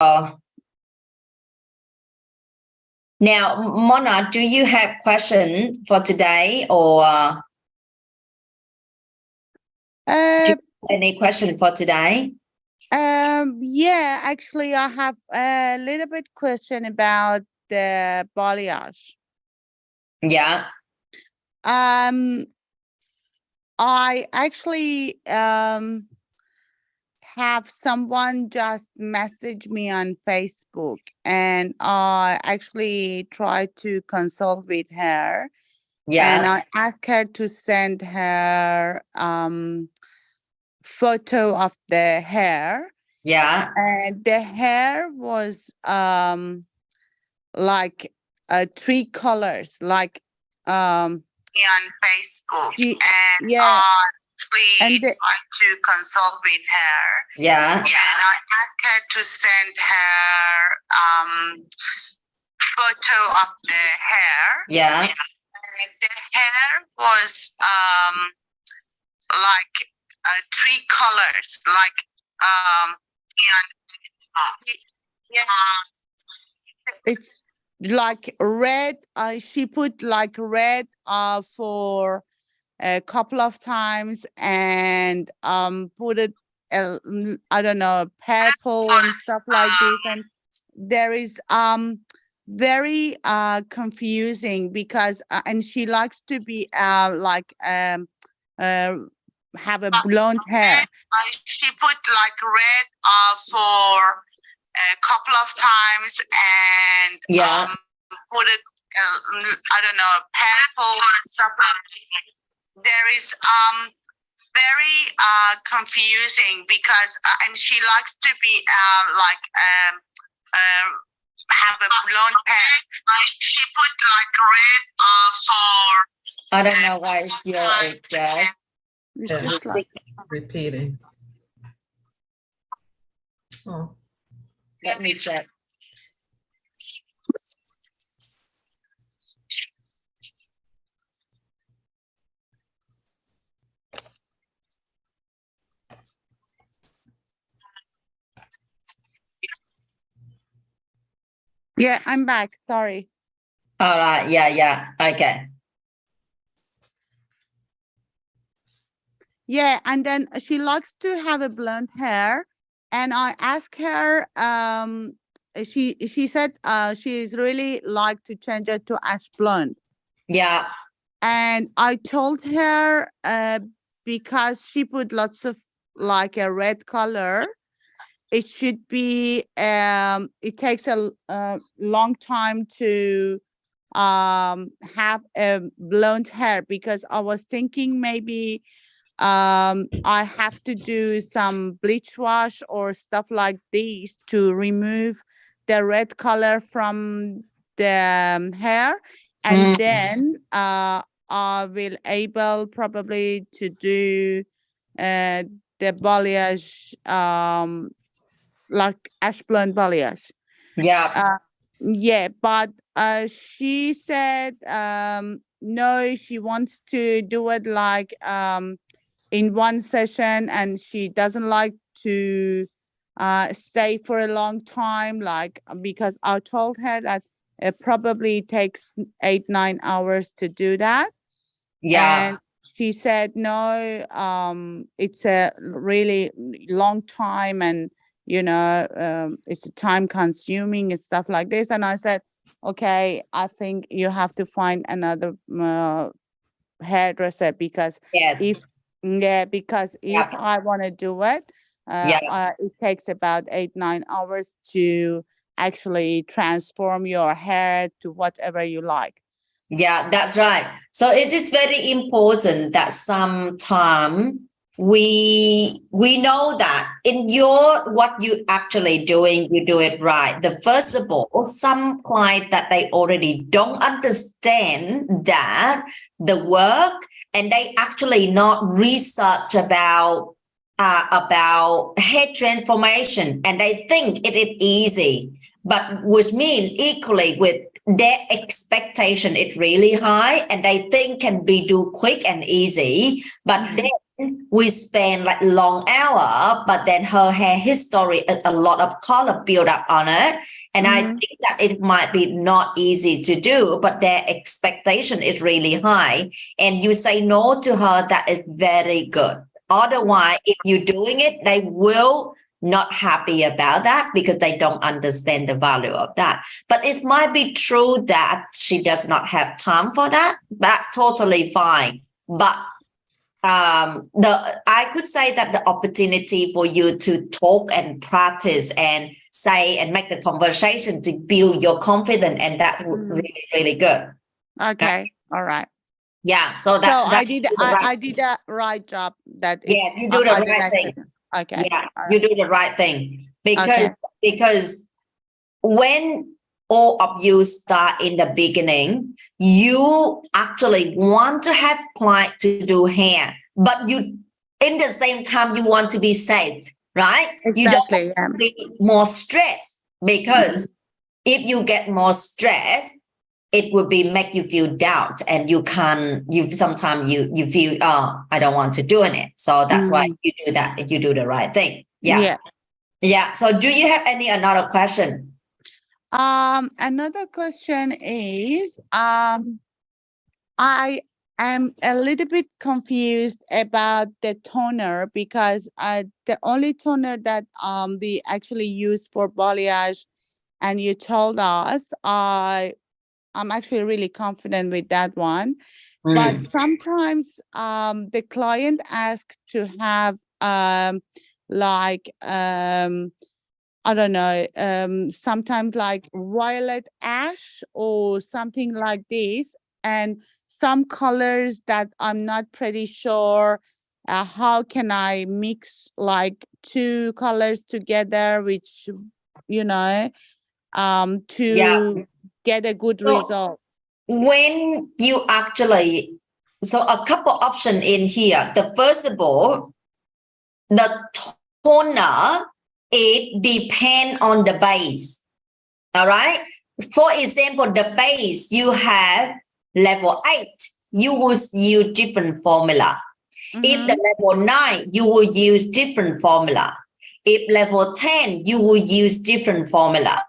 Now, Mona, do you have question for today or do you have any question for today? Yeah, actually, I have a little bit question about the balayage. Yeah. I actually have someone just message me on Facebook, and I actually tried to consult with her. Yeah. And I asked her to send her photo of the hair. Yeah. And the hair was like 3 colors, like on Facebook. Yeah. And to consult with her. Yeah. And I asked her to send her photo of the hair. Yeah. And the hair was like 3 colors, like it's like red. She put like red for a couple of times, and put it I don't know, purple and stuff like this. And there is very confusing because and she likes to be like have a blonde hair. She put like red for a couple of times, and Yeah. put it I don't know, purple and stuff like this. There is very confusing because and she likes to be like have a blonde hair. She put like red for I don't know why it's your address. it's just like repeating. Oh. Let me check. yeah, I'm back. Sorry. All right. Yeah. Yeah. Okay. Yeah, and then she likes to have a blonde hair, and I asked her. She said she's really like to change it to ash blonde. Yeah. And I told her because she put lots of like a red color, it should be it takes a long time to have a blonde hair, because I was thinking maybe I have to do some bleach wash or stuff like this to remove the red color from the hair, and then I will able probably to do the balayage like ash blonde balayage. Yeah. Yeah, but she said no, she wants to do it like in one session, and she doesn't like to stay for a long time, like because I told her that it probably takes 8-9 hours to do that. Yeah. And she said no, it's a really long time, and you know it's time consuming and stuff like this. And I said, okay, I think you have to find another hairdresser, because Yes. if I want to do it, it takes about 8-9 hours to actually transform your hair to whatever you like. Yeah, that's right. So it is very important that sometime we know that in your what you actually doing, you do it right. The first of all, some clients that they already don't understand that the work, and they actually not research about hair transformation, and they think it is easy, but which means equally with their expectation is really high, and they think can be do quick and easy, but we spend like long hour, but then her hair history, a lot of color build up on it. And I think that it might be not easy to do, but their expectation is really high. And you say no to her, that is very good. Otherwise, if you're doing it, they will not happy about that because they don't understand the value of that. But it might be true that she does not have time for that. That's totally fine. But I could say that the opportunity for you to talk and practice and say and make the conversation to build your confidence, and that's really, really good. Okay. All right. Yeah. So that, So I did a right job. That yeah, you do the right thing. Okay. Yeah, you do the right thing because when all of you start in the beginning, you actually want to have client to do hair, but you in the same time you want to be safe, right? Exactly. You don't want to be more stress because if you get more stress, it would be make you feel doubt, and you sometimes you feel, oh, I don't want to do it. So that's why you do that. You do the right thing. Yeah. So do you have any another question? Another question is, I am a little bit confused about the toner because the only toner that we actually use for balayage, and you told us, I'm actually really confident with that one. But sometimes the client asks to have I don't know, sometimes like violet ash or something like this, and some colors that I'm not pretty sure how can I mix like two colors together, which, you know, to get a good result. When you actually, so a couple options in here. The first of all, the toner, it depends on the base. All right. For example, the base you have level 8, you will use different formula. If the level 9, you will use different formula. If level 10, you will use different formula.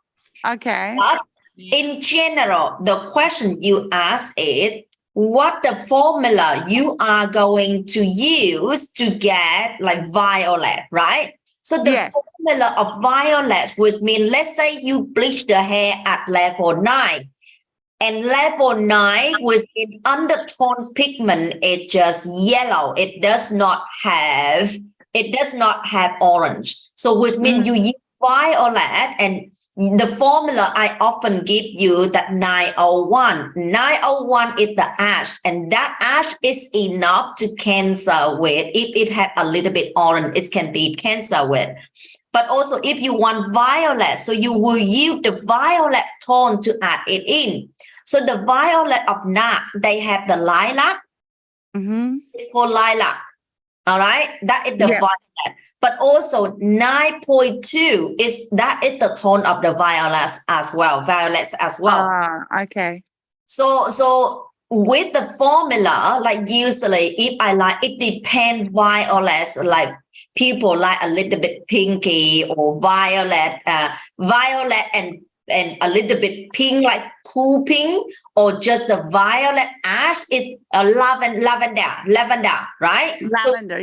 Okay. But in general, the question you ask is what the formula you are going to use to get like violet, right? So the formula of violet would mean, let's say you bleach the hair at level 9, and level 9 with an undertone pigment, it's just yellow. It does not have orange. So which means you use violet, and the formula I often give you that 901. 901 is the ash, and that ash is enough to cancel with. If it has a little bit orange, it can be canceled with. But also if you want violet, so you will use the violet tone to add it in. So the violet of NAC, they have the lilac. It's called lilac. All right. That is the violet. But also 9.2 is the tone of the violets as well. Okay. So with the formula, like usually if I like, it depends violets, like people like a little bit pinky or violet and a little bit pink, like cool pink, or just the violet ash. It's a lavender, right? Lavender,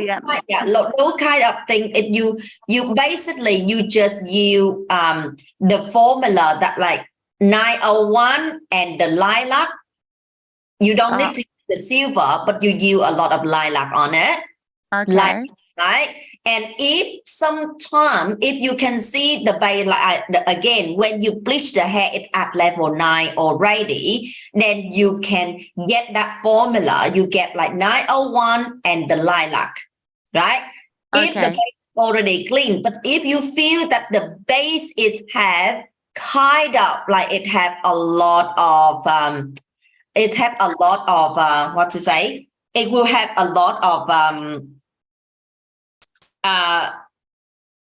those kind of thing. You basically you just use the formula that like 901 and the lilac. You don't need to use the silver, but you use a lot of lilac on it. Okay. Right. And if you can see the base, again, when you bleach the hair it at level 9 already, then you can get that formula. You get like 901 and the lilac, right? If the base is already clean, but if you feel that the base is have kind of like it have a lot of what to say? It will have a lot of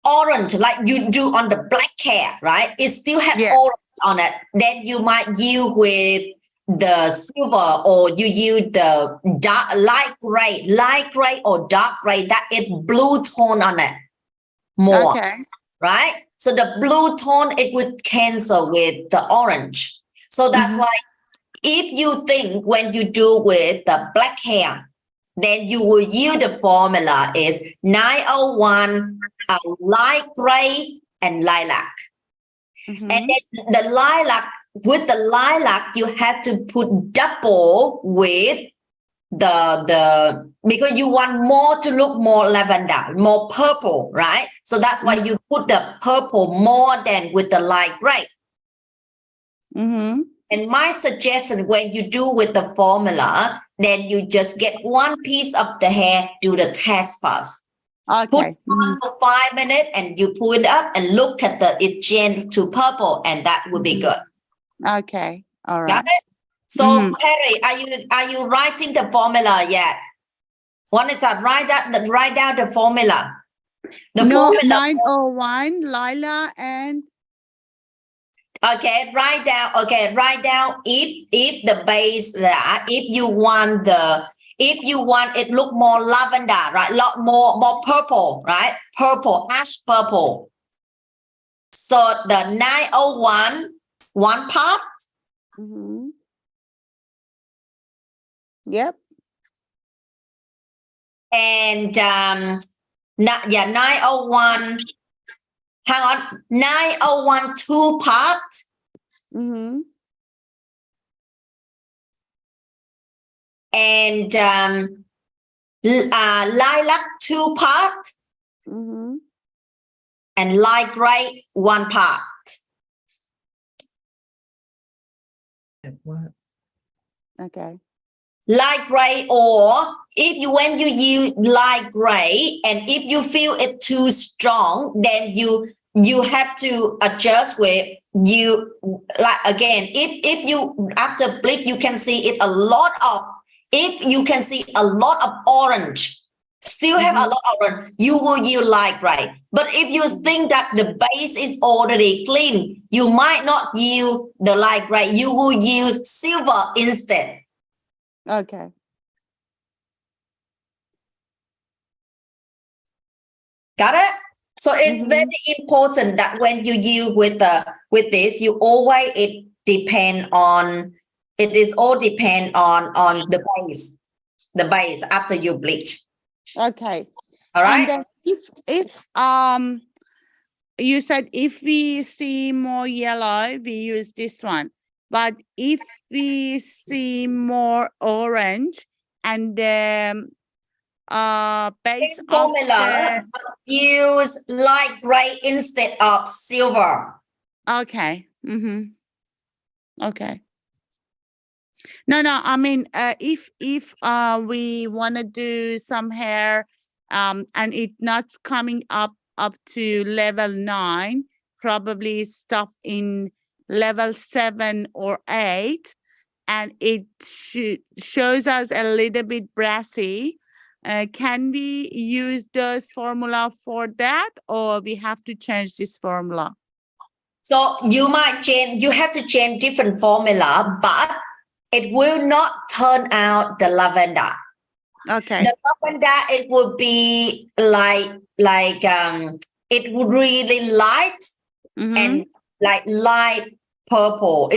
orange, like you do on the black hair, right? It still have orange on it. Then you might use with the silver or you use the dark light gray or dark gray that is blue tone on it more, Okay. right? So the blue tone it would cancel with the orange. So that's Mhm. why if you think when you do with the black hair, then you will use the formula is 901 light gray and lilac. Mhm. And then the lilac, with the lilac, you have to put double with the because you want more to look more lavender, more purple, right? So that's why you put the purple more than with the light gray. Mhm. And my suggestion when you do with the formula, then you just get one piece of the hair, do the test first. Put Okay. on for 5 minutes and you pull it up and look at it change to purple and that would be good. Okay. All right. Got it? So Perry, are you writing the formula yet? Juanita, write down the formula. The No, formula. 901 Lila and Okay, write down. Okay, write down if the base that if you want it look more lavender, right? Lot more purple, right? Purple, ash purple. So the 901 one part. Mhm. Yep. And 901. Hang on, 901 two part. Mhm. And lilac two part. Mhm. And light gray one part. What? Okay. Light gray, or when you use light gray and if you feel it too strong, then you have to adjust with you like again if you after bleach you can see it a lot of orange, still have a lot of orange, you will use light gray. But if you think that the base is already clean, you might not use the light gray, you will use silver instead. Okay. Got it? So it's very important that when you use with this, you always it is all depend on the base after you bleach. Okay. All right. And then if you said if we see more yellow, we use this one. But if we see more orange and base of Formula use light gray instead of silver. okay. Okay. No, I mean if we want to do some hair and it not coming up to level 9, probably stop in level 7 or 8, and it shows us a little bit brassy. Can we use those formula for that, or we have to change this formula? So you have to change different formula, but it will not turn out the lavender. Okay. The lavender, it would be like it would really light and like light purple.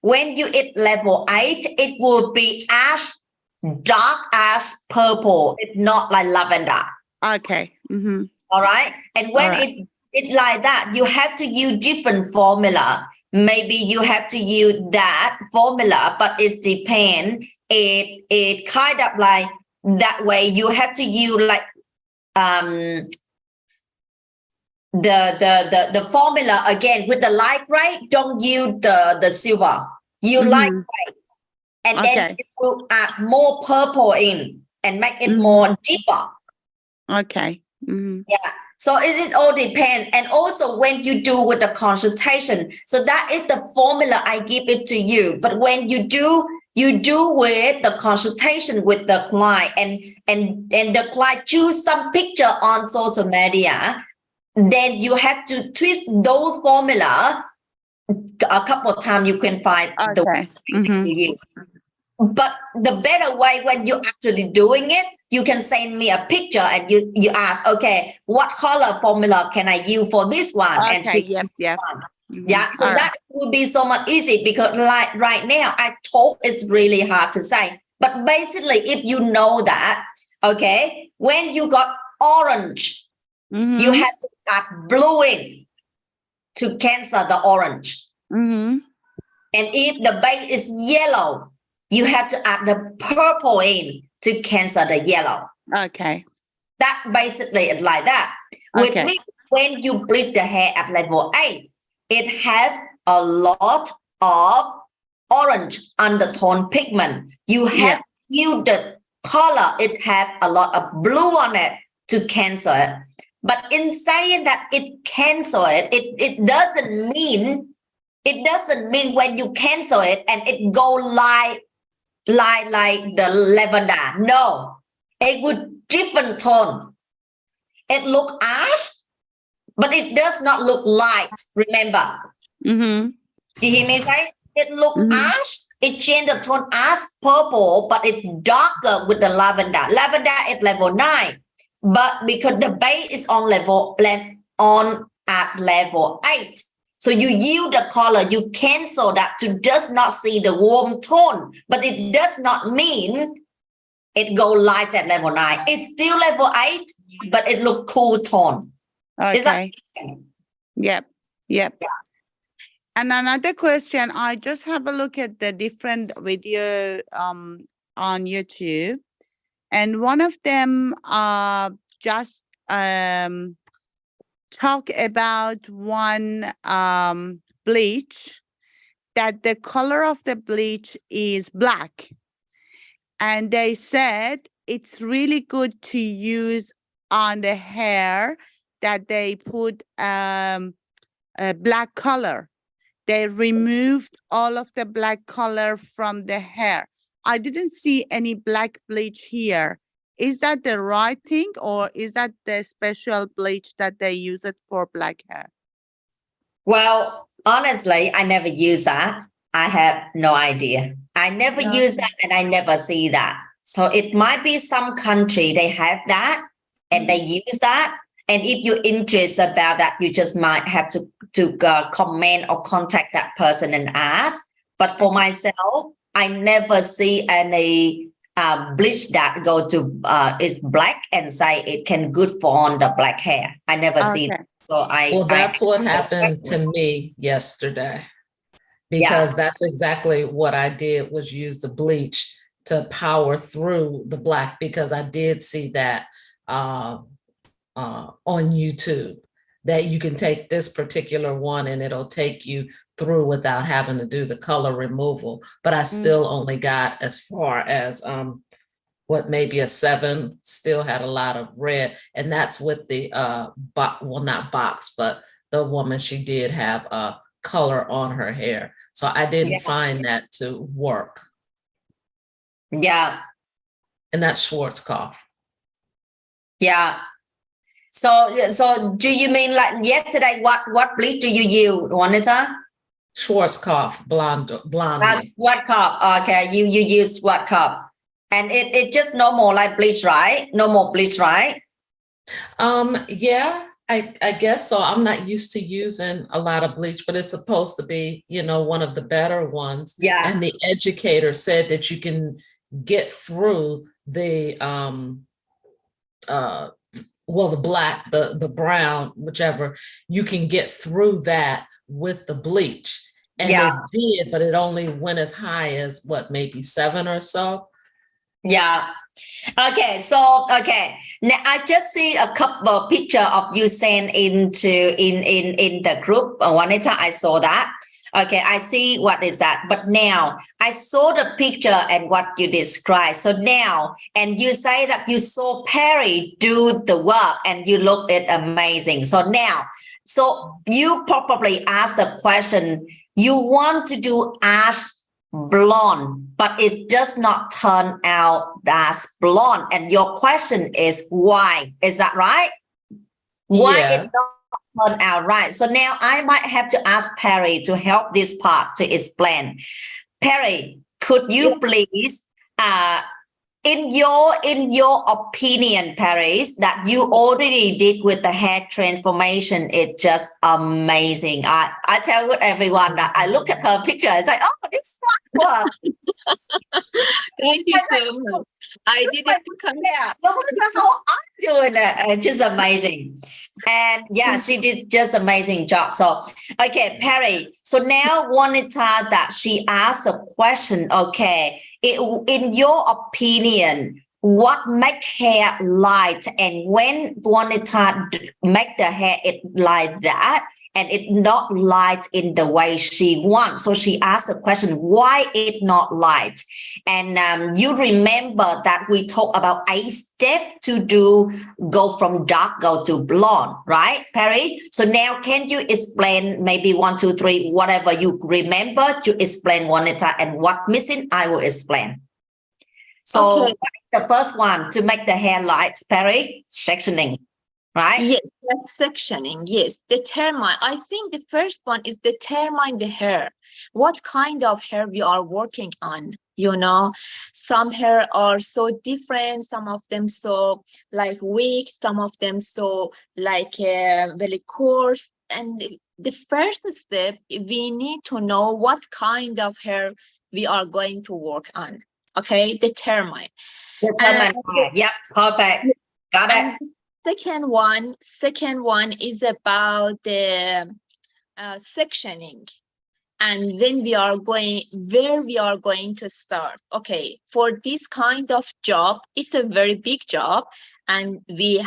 When you hit level 8, it will be dark ash purple. It's not like lavender. Okay. All right. And when it like that, you have to use different formula. Maybe you have to use that formula, but it depends. It kind of like that way. You have to use like the formula again with the light gray. Don't use the silver. You light gray, and then you will add more purple in and make it more deeper. Okay. Yeah. So it all depends. And also when you do with the consultation, so that is the formula I give it to you. But when you do with the consultation with the client and the client choose some picture on social media, then you have to twist those formula a couple of times you can find the Okay. Mhm. you use. But the better way when you're actually doing it, you can send me a picture and you ask, okay, what color formula can I use for this one? And Okay. Yep. Yep. Mhm. yeah, so All right. that would be so much easy because like right now, I thought it's really hard to say. But basically, if you know that, okay, when you got orange, you Mhm. have to start bluing to cancel the orange. Mhm. And if the base is yellow, you have to add the purple in to cancel the yellow. Okay. That basically is like that. With Okay. me, when you bleach the hair at level 8, it has a lot of orange undertone pigment. You have Yeah. to use the color, it has a lot of blue on it to cancel it. But in saying that it cancel it, it doesn't mean when you cancel it and it go like the lavender. No, it would different tone. It look ash, but it does not look light. Remember, Mhm. you hear me say? It look Mhm. ash. It change the tone ash purple, but it's darker with the lavender. Lavender is level 9, but because the base is at level 8. So you use the color, you cancel that to just not see the warm tone, but it does not mean it go light at level 9. It's still level 8, but it look cool tone. Is that Okay. Yep. Yep. And another question, I just have a look at the different video on YouTube, and one of them just talk about one bleach that the color of the bleach is black, and they said it's really good to use on the hair that they put a black color. They removed all of the black color from the hair. I didn't see any black bleach here. Is that the right thing, or is that the special bleach that they use it for black hair? Well, honestly, I never use that. I have no idea. I never use that and I never see that. So it might be some country they have that and they use that. And if you're interested about that, you just might have to comment or contact that person and ask. But for myself, I never see any bleach that go to is black and say it can good for on the black hair. I never see that. So Well, that's what happened to me yesterday, because that's exactly what I did, was use the bleach to power through the black, because I did see that on YouTube, that you can take this particular one and it'll take you through without having to do the color removal. But I still only got as far as what, maybe a 7, still had a lot of red. And that's with the well, not box, but the woman, she did have a color on her hair. So I didn't find that to work. Yeah. And that's Schwarzkopf. Yeah. So do you mean like yesterday, what bleach do you use, Juanita? Schwarzkopf, blonde. Schwarzkopf. Okay, you use Schwarzkopf. And it just normal like bleach, right? Normal bleach, right? Yeah, I guess so. I'm not used to using a lot of bleach, but it's supposed to be, you know, one of the better ones. Yeah. And the educator said that you can get through the well, the black, the brown, whichever, you can get through that with the bleach. And it did, but it only went as high as what, maybe 7 or so. Yeah. Okay. So now I just see a couple of picture of you sent into in the group. Juanita, I saw that. Okay, I see what is that. But now I saw the picture and what you described. So now, and you say that you saw Perry do the work and you looked it amazing. So now, so you probably asked the question, you want to do ash blonde, but it does not turn out as blonde. And your question is why? Is that right? Why it turn out right. So now I might have to ask Perry to help this part to explain. Perry, could you please, in your opinion, Paris, that you already did with the hair transformation, it's just amazing. I tell everyone that I look at her picture and say, oh, this one. Thank you so much. I did it because No matter how I'm doing it, it's just amazing. And yeah, she did just amazing job. So, okay, Perry. So now Juanita, that she asked a question. Okay, in your opinion, what make hair light, and when Juanita make the hair it like that, and it not light in the way she wants. So she asked the question, why it not light? And you remember that we talked about 8 steps to go from dark, go to blonde, right, Perry? So now can you explain maybe 1, 2, 3, whatever you remember to explain Juanita, and what missing, I will explain. So okay. what is the first one to make the hair light, Perry? Sectioning. Right? Yes, that's sectioning. Yes, determine. I think the first one is determine the hair. What kind of hair we are working on? You know, some hair are so different. Some of them so like weak. Some of them so like very coarse. And the first step, we need to know what kind of hair we are going to work on. Okay, determine. Yep, perfect. Got it. Second one is about the sectioning, and then we are going to start. Okay, for this kind of job, it's a very big job, and we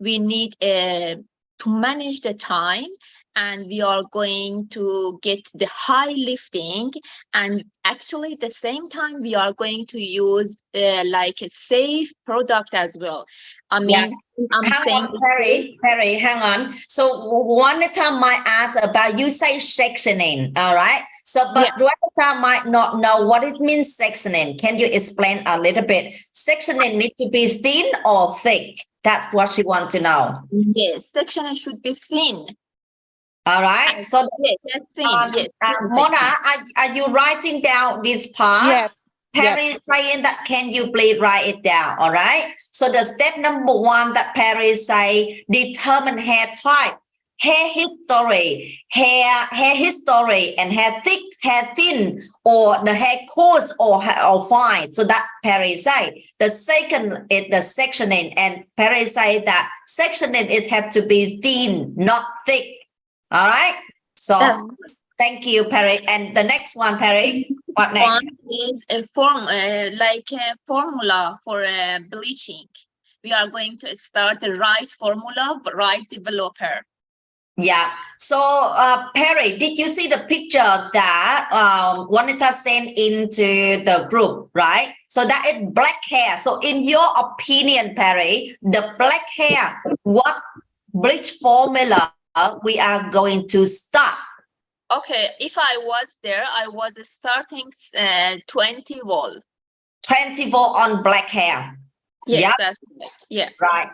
need to manage the time, and we are going to get the high lifting, and actually at the same time we are going to use like a safe product as well. I mean, yeah. I'm saying Perry, hang on. So one time might ask about, you say sectioning, all right? So but one time might not know what it means sectioning. Can you explain a little bit? Sectioning need to be thin or thick? That's what she wants to know. Yes, sectioning should be thin. All right. So yes, yes. Mona, are you writing down this part? Yes. Perry is saying that, can you please write it down? All right. So the step number 1 that Perry say, determine hair type, hair history, and hair thick, hair thin, or the hair coarse or fine. So that Perry say. The second is the sectioning, and Perry say that sectioning it have to be thin, not thick. All right. So thank you, Perry. And the next one, Perry. What next? One is a formula for bleaching. We are going to start the right formula, right developer. Yeah. So Perry, did you see the picture that Juanita sent into the group, right? So that is black hair. So in your opinion, Perry, the black hair, what bleach formula we are going to start? Okay, if I was there, I was starting 20 volt. 20 volt on black hair. Yes, yep. That's right. Yeah. Right.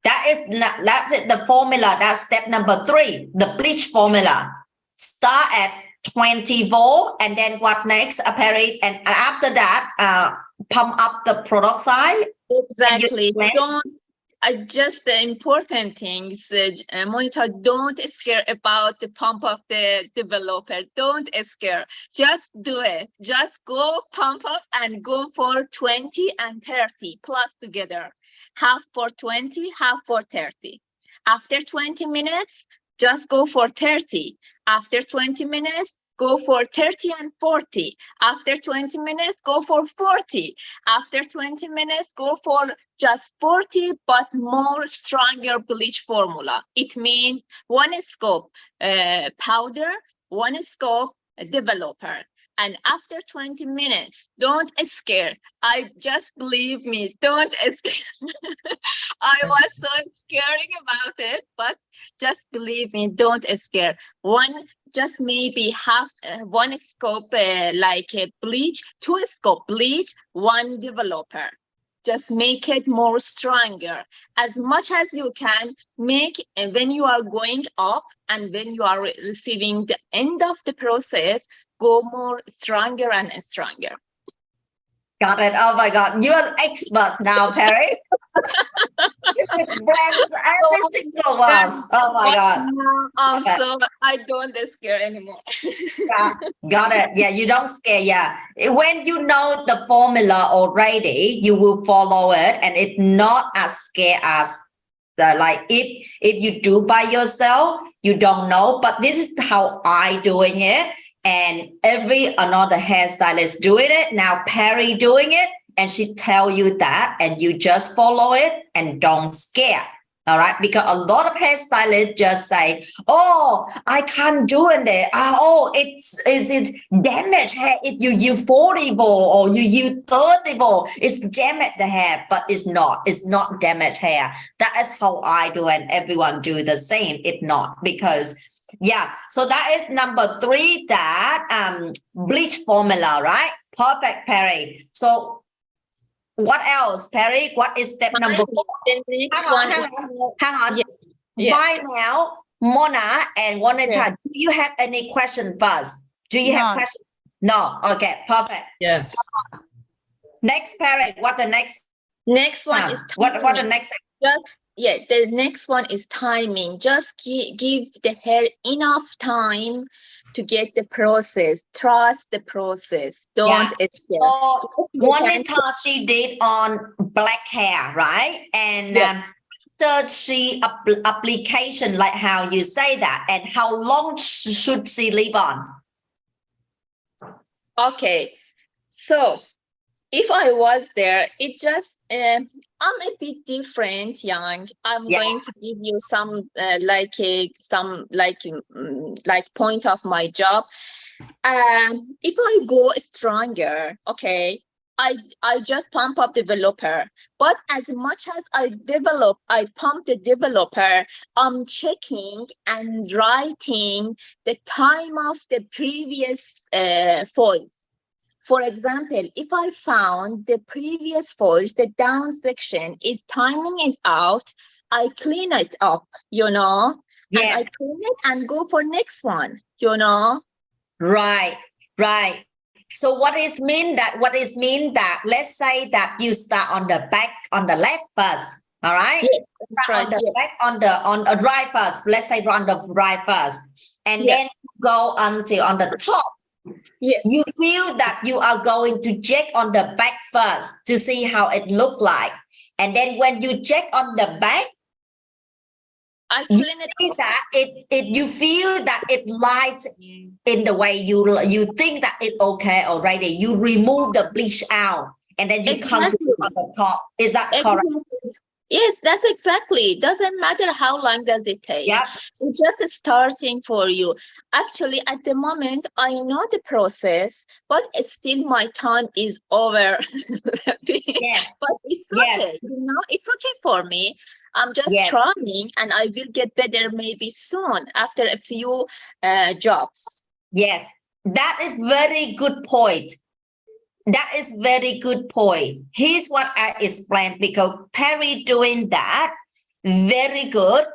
That's it. The formula. That's step number 3. The bleach formula. Start at 20 volt, and then what next? Perry, and after that, pump up the product side. Exactly. Just the important things, Monica, don't scare about the pump of the developer. Don't scare. Just do it. Just go pump up and go for 20 and 30 plus together. Half for 20, half for 30. After 20 minutes, just go for 30. After 20 minutes, go for 30 and 40. After 20 minutes, go for 40. After 20 minutes, go for just 40, but more stronger bleach formula. It means 1 scoop powder, 1 scoop developer. And after 20 minutes, don't scare. Just believe me, don't scare. I was so scared about it, but just believe me, don't scare. Just maybe half 1 scoop like bleach, 2 scoop bleach, 1 developer. just make it more stronger. As much as you can make when you are going up and when you are receiving the end of the process, go more stronger and stronger. Got it. Oh my God, you're an expert now, Perry. Blends every single one. Oh my God. So I don't scare anymore. Yeah, got it. Yeah, you don't scare. Yeah, when you know the formula already, you will follow it, and it's not as scary as the like if you do by yourself, you don't know. But this is how I doing it, and every another hairstylist doing it now. Perry doing it, and she tell you that, and you just follow it and don't scare. All right, because a lot of hairstylists just say, "Oh, I can't do it. Oh, it's damaged hair. If you use 40 ball or you use 30 ball, it's damaged the hair." But it's not. It's not damaged hair. That is how I do, and everyone do the same. If not, because yeah. So that is number 3. That bleach formula, right? Perfect, Perry. So. What else, Perry? What is step number 4? The next Hang on. Yeah. Right now, Mona and Waneta, Yeah. do you have any question first? Do you have No. questions? No. Okay, perfect. Yes. Next, Perry, what the next? Next one is What the timing. next? The next one is timing. Just give the hair enough time to get the process. Trust the process. Don't scare. So Waneta, she did on black hair, right? And after she application, like how you say that, and how long should she leave on? Okay, so if I was there, it just I'm a bit different, Giang. I'm going to give you some like point of my job. If I go stronger, okay, I just pump up developer. But as much as I pump the developer, I'm checking and writing the time of the previous foils. For example, if I found the previous foils, the down section is timing is out, I clean it up, and I clean it and go for next one, Right. So what is mean that let's say that you start on the back on the left first, all right? Yes, that's right. On the back on the right first. Let's say on the right first, and then go until on the top. Yes. You feel that you are going to check on the back first to see how it look like, and then when you check on the back, I clean it up. That you feel that it lights in the way you think that it okay already. You remove the bleach out, and then you continue on the top. Is that correct? Yes, that's exactly. Doesn't matter how long does it take. Yeah. It's just starting for you. Actually, at the moment, I know the process, but it's still my time is over. But it's okay. It's okay for me. I'm just trying, and I will get better maybe soon after a few jobs. Yes, that is very good point. That is very good point. Here's what I explained, because Perry doing that very good,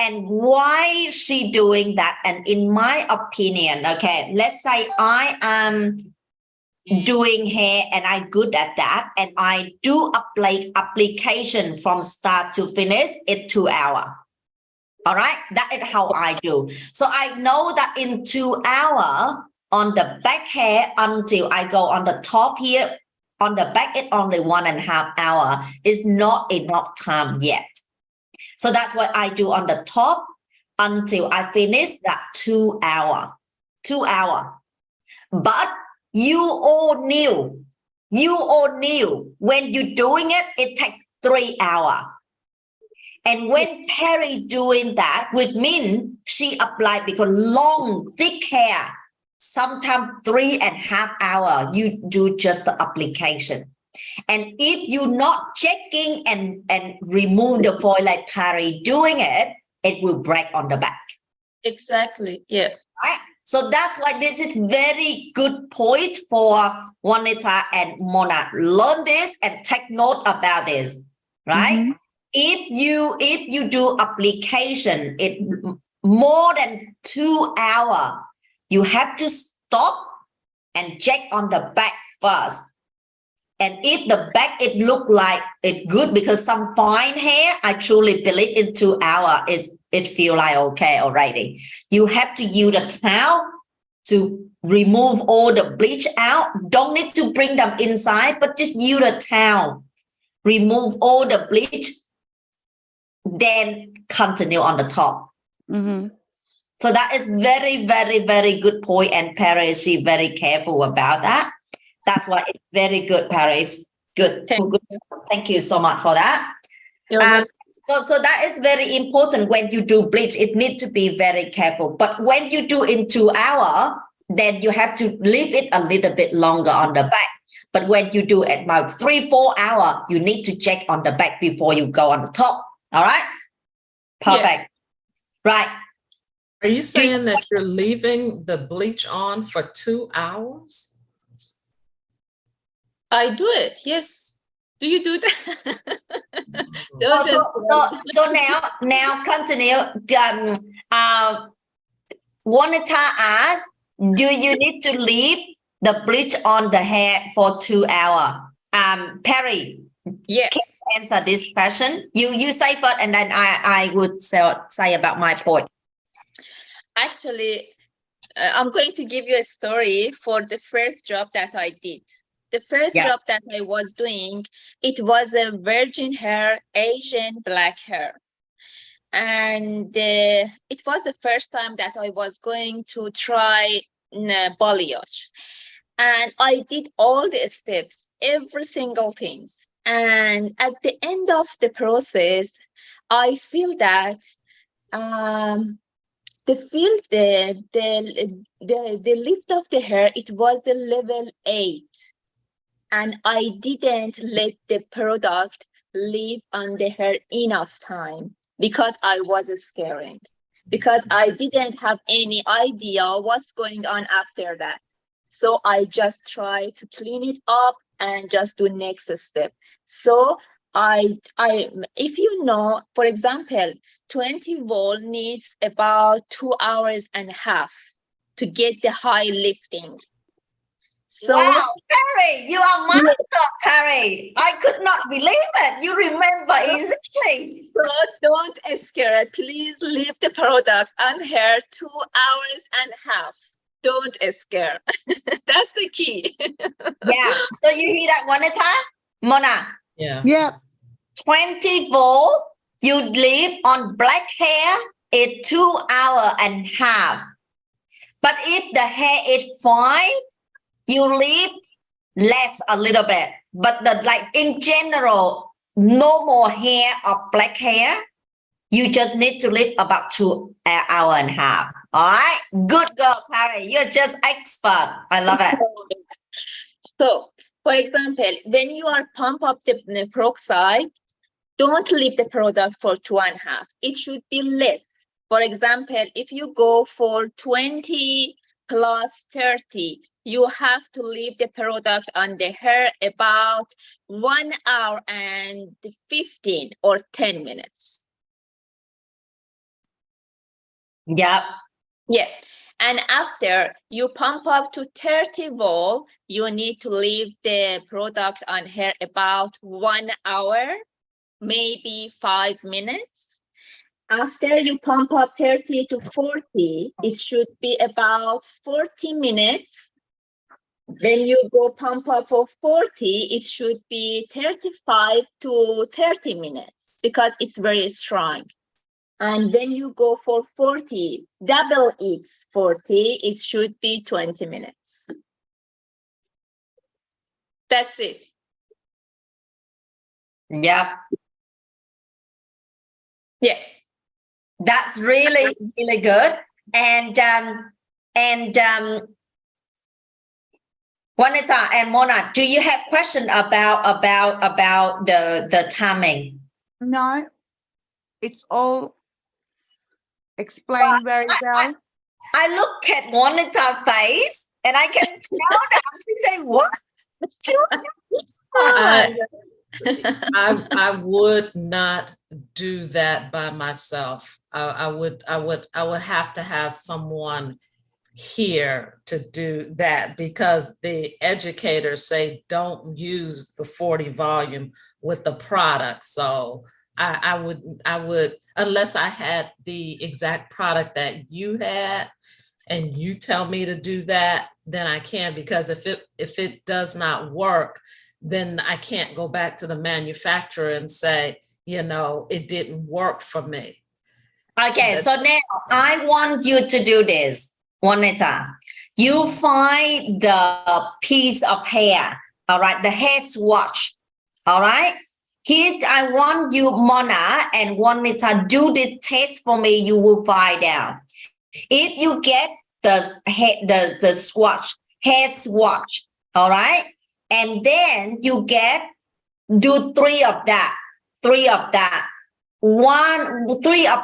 and why she doing that. And in my opinion, okay, let's say I am doing hair and I'm good at that, and I do application from start to finish in 2 hours. All right, that is how I do. So I know that in 2 hours on the back hair until I go on the top here, on the back it's only 1.5 hours. It's not enough time yet. So that's what I do on the top until I finish that 2 hours. 2 hours. But you all knew when you're doing it, it takes 3 hours. And when Perry doing that, which means she applied because long, thick hair, sometimes 3.5 hours, you do just the application. And if you're not checking and remove the foil like Perry doing it, it will break on the back. Exactly. Yeah. Right? So that's why this is very good point for Juanita and Mona. Learn this and take note about this, right? Mhm. If you do application, it more than 2 hours, you have to stop and check on the back first. And if the back it look like it's good because some fine hair, I truly believe in 2 hours it feel like okay already. You have to use a towel to remove all the bleach out. Don't need to bring them inside, but just use a towel. Remove all the bleach, then continue on the top. Mhm. So that is very, very, very good point, and Paris, she very careful about that. That's why it's very good, Paris. Good. Thank you so much for that. You're welcome. So that is very important. When you do bleach, it needs to be very careful. But when you do in 2 hours, then you have to leave it a little bit longer on the back. But when you do it about 3-4 hours, you need to check on the back before you go on the top. All right? Perfect. Right. Are you saying that you're leaving the bleach on for 2 hours? I do it, yes. Do you do that? So now continue. Juanita asked, do you need to leave the bleach on the hair for 2 hours? Perry, Yeah. can you answer this question? You say first, and then I would say about my point. Actually, I'm going to give you a story for the first job that I did. The first job that I was doing, it was a virgin hair, Asian black hair. And it was the first time that I was going to try balayage. And I did all the steps, every single things. And at the end of the process, I feel that the lift of the hair, it was the level 8. And I didn't let the product live on the hair enough time because I was scared, because I didn't have any idea what's going on after that. So I just try to clean it up and just do next step. So if you know, for example, 20 volt needs about 2.5 hours to get the high lifting. So, wow, Perry, you are master, Perry. I could not believe it. You remember exactly. So don't scare. Please leave the products on hair 2.5 hours. Don't scare. That's the key. Yeah. So you hear that, Juanita? Mona? Yeah. Yeah. 20 volt, you leave on black hair is 2.5 hours. But if the hair is fine, you leave less a little bit. But like in general, normal hair or black hair, you just need to leave about 2.5 hours. All right. Good girl, Perry. You're just expert. I love it. So, for example, when you are pump up the peroxide, don't leave the product for 2.5. It should be less. For example, if you go for 20 plus 30, you have to leave the product on the hair about 1 hour and 15 or 10 minutes. Yep. Yeah. And after you pump up to 30 volt, you need to leave the product on hair about 1 hour, maybe 5 minutes. After you pump up 30 to 40, it should be about 40 minutes. When you go pump up for 40, it should be 35 to 30 minutes because it's very strong. And when you go for 40, double X 40, it should be 20 minutes. That's it. Yep. Yeah. That's really, really good. And Juanita and Mona, do you have question about the timing? No, it's all explained very well. I look at Monita's face and I can tell that she say, what? I would not do that by myself. I would have to have someone here to do that, because the educators say don't use the 40 volume with the product. So I would, unless I had the exact product that you had and you tell me to do that, then I can, because if it does not work, then I can't go back to the manufacturer and say, you know, it didn't work for me. Okay, so now I want you to do this, Juanita. You find the piece of hair, all right, the hair swatch, all right? I want you, Mona and Juanita, do the test for me. You will find out. If you get the swatch, hair swatch, all right? And then you do three of that. 3 of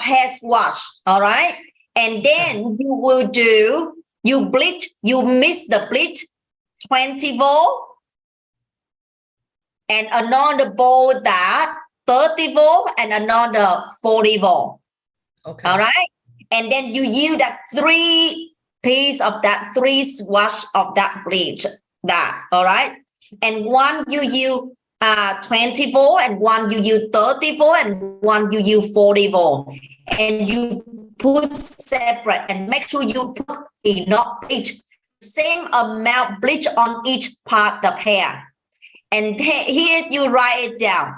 hair swatch, all right? And then you bleach, you mix the bleach 20 volt and another bowl that 30 volt and another 40 volt. Okay. All right. And then you use that 3 swatch of that bleach, all right? And one you use 20 volt, and one you use 30 volt, and one you use 40 volt. And you put separate and make sure you put enough bleach, same amount bleach on each part of hair. And here you write it down.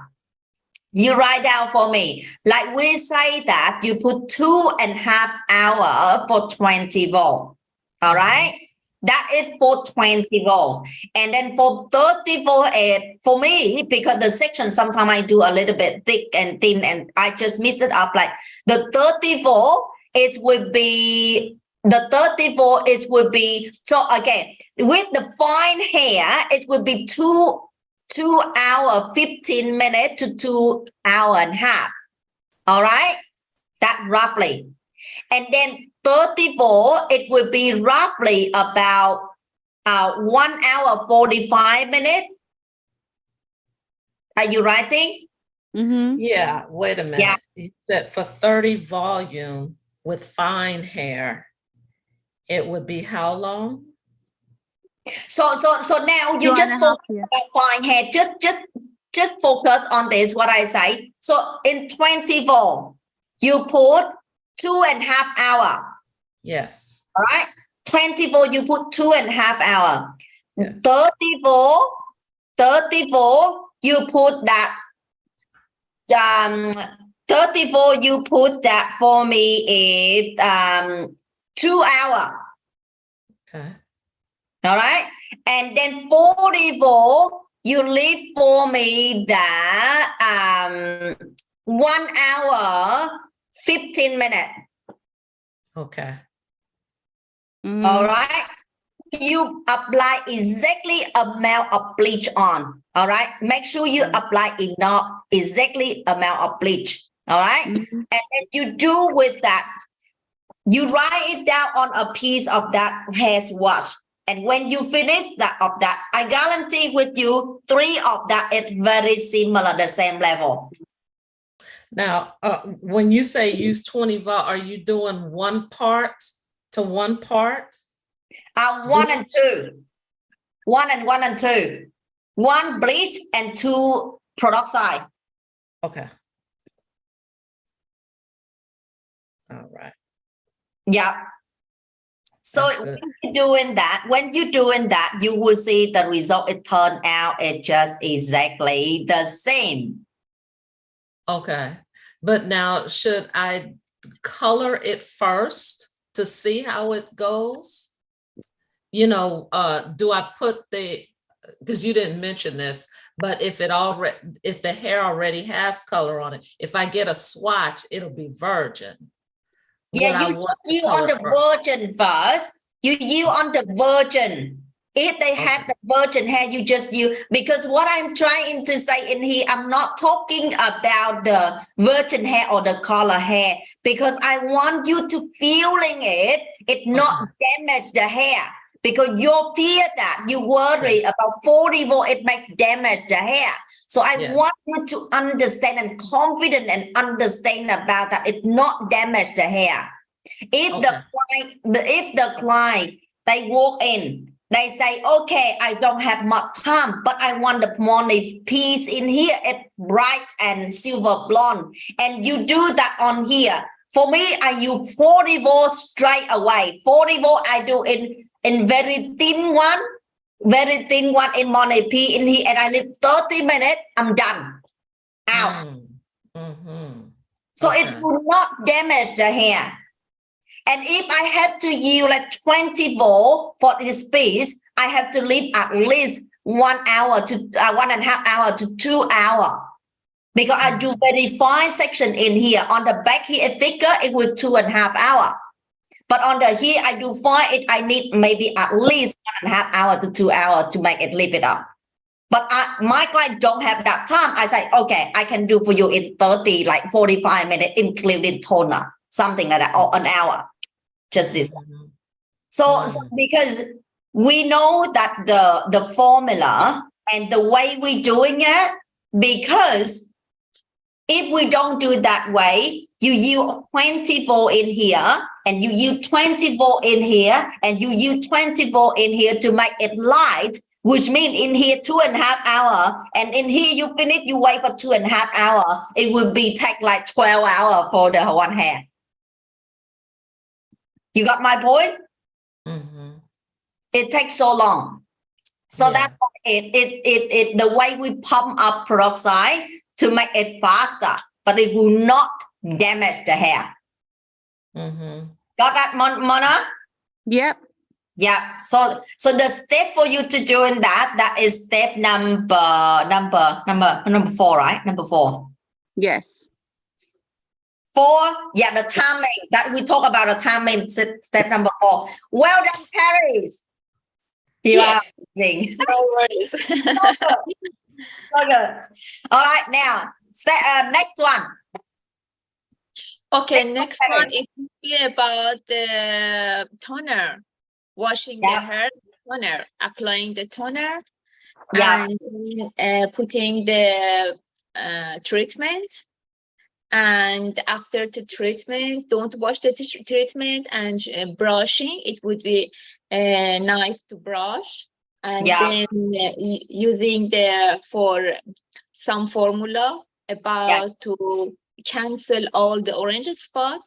You write down for me. Like we say that you put 2.5 hours for 20 volt. All right. That is for 20 volt. And then for 30 volt, for me, because the section, sometimes I do a little bit thick and thin, and I just mix it up. Like the 30 volt, it would be, so again, with the fine hair, it would be 2 hours, 15 minutes to 2 hours and a half. All right. That roughly. And then 30 volt, it would be roughly about 1 hour, 45 minutes. Are you writing? Mm-hmm. Yeah, wait a minute. Yeah. You said for 30 volume with fine hair, it would be how long? So now you just focus on fine hair. Just focus on this, what I say. So in 20 volt, you put 2.5 hours. Yes. All right. 20 volt, you put 2.5 hours. Yes. 30 volt, you put that 30 volt, you put that for me is 2 hours. Okay. All right. And then 40 volt, you leave for me that 1 hour, 15 minutes. Okay. Mm-hmm. All right. You apply exactly amount of bleach on. All right. Make sure you apply enough exactly amount of bleach. All right. Mm-hmm. And then you do with that, you write it down on a piece of that hair swatch. And when you finish that, I guarantee with you, 3 of that is very similar, the same level. Now, when you say use 20 volt, are you doing one part to one part? 1 and 2. 1 and 2. 1 bleach and 2 peroxide. Okay. All right. Yeah. So when you're doing that, you will see the result. It turned out it just exactly the same. Okay. But now, should I color it first to see how it goes? You know, do I put because you didn't mention this, but if the hair already has color on it, if I get a swatch, it'll be virgin. Yeah, you on the virgin first. You on the virgin. If they have the virgin hair, you just use, because what I'm trying to say in here, I'm not talking about the virgin hair or the color hair, because I want you to feeling it not damage the hair, because you fear that, you worry about 40 volt, it might damage the hair. So I want you to understand and confident and understand about that, it not damage the hair. If the client, they walk in, they say, okay, I don't have much time, but I want the money piece in here, it's bright and silver blonde. And you do that on here. For me, I use 40 volt straight away. 40 volt, I do in very thin one in money P in here, and I leave 30 minutes, I'm done. Out. So it will not damage the hair. And if I have to use like 20 volt for this piece, I have to leave at least 1 hour to 1.5 hour to 2 hours. Because I do very fine section in here. On the back here, thicker, it will 2.5 hours. But on the here, I do fine it. I need maybe at least 1.5 hour to 2 hours to make it lift it up. But my client don't have that time. I say, okay, I can do for you in 30, like 45 minutes, including toner, something like that, or an hour. Just this. So because we know that the formula and the way we doing it, because if we don't do it that way, you use 20 volt in here, and you use 20 volt in here, and you use 20 volt in here to make it light, which means in here 2.5 hours, and in here you finish, you wait for 2.5 hours. It will be take like 12 hours for the one hair. You got my point? It takes so long. So that's why it the way we pump up peroxide to make it faster, but it will not damage the hair. Got that, Mona? Yep. Yeah. So the step for you to doing that is step number 4, right? Number 4. Yes. 4, the timing that we talk about, the timing, step number 4. Well done, Paris. You are amazing. No worries. So good. All right, now next one. Okay, next one is about the toner, washing the hair, toner, applying the toner, and putting the treatment. And after the treatment, don't wash the treatment, and brushing, it would be nice to brush. And then using for some formula about to cancel all the orange spot.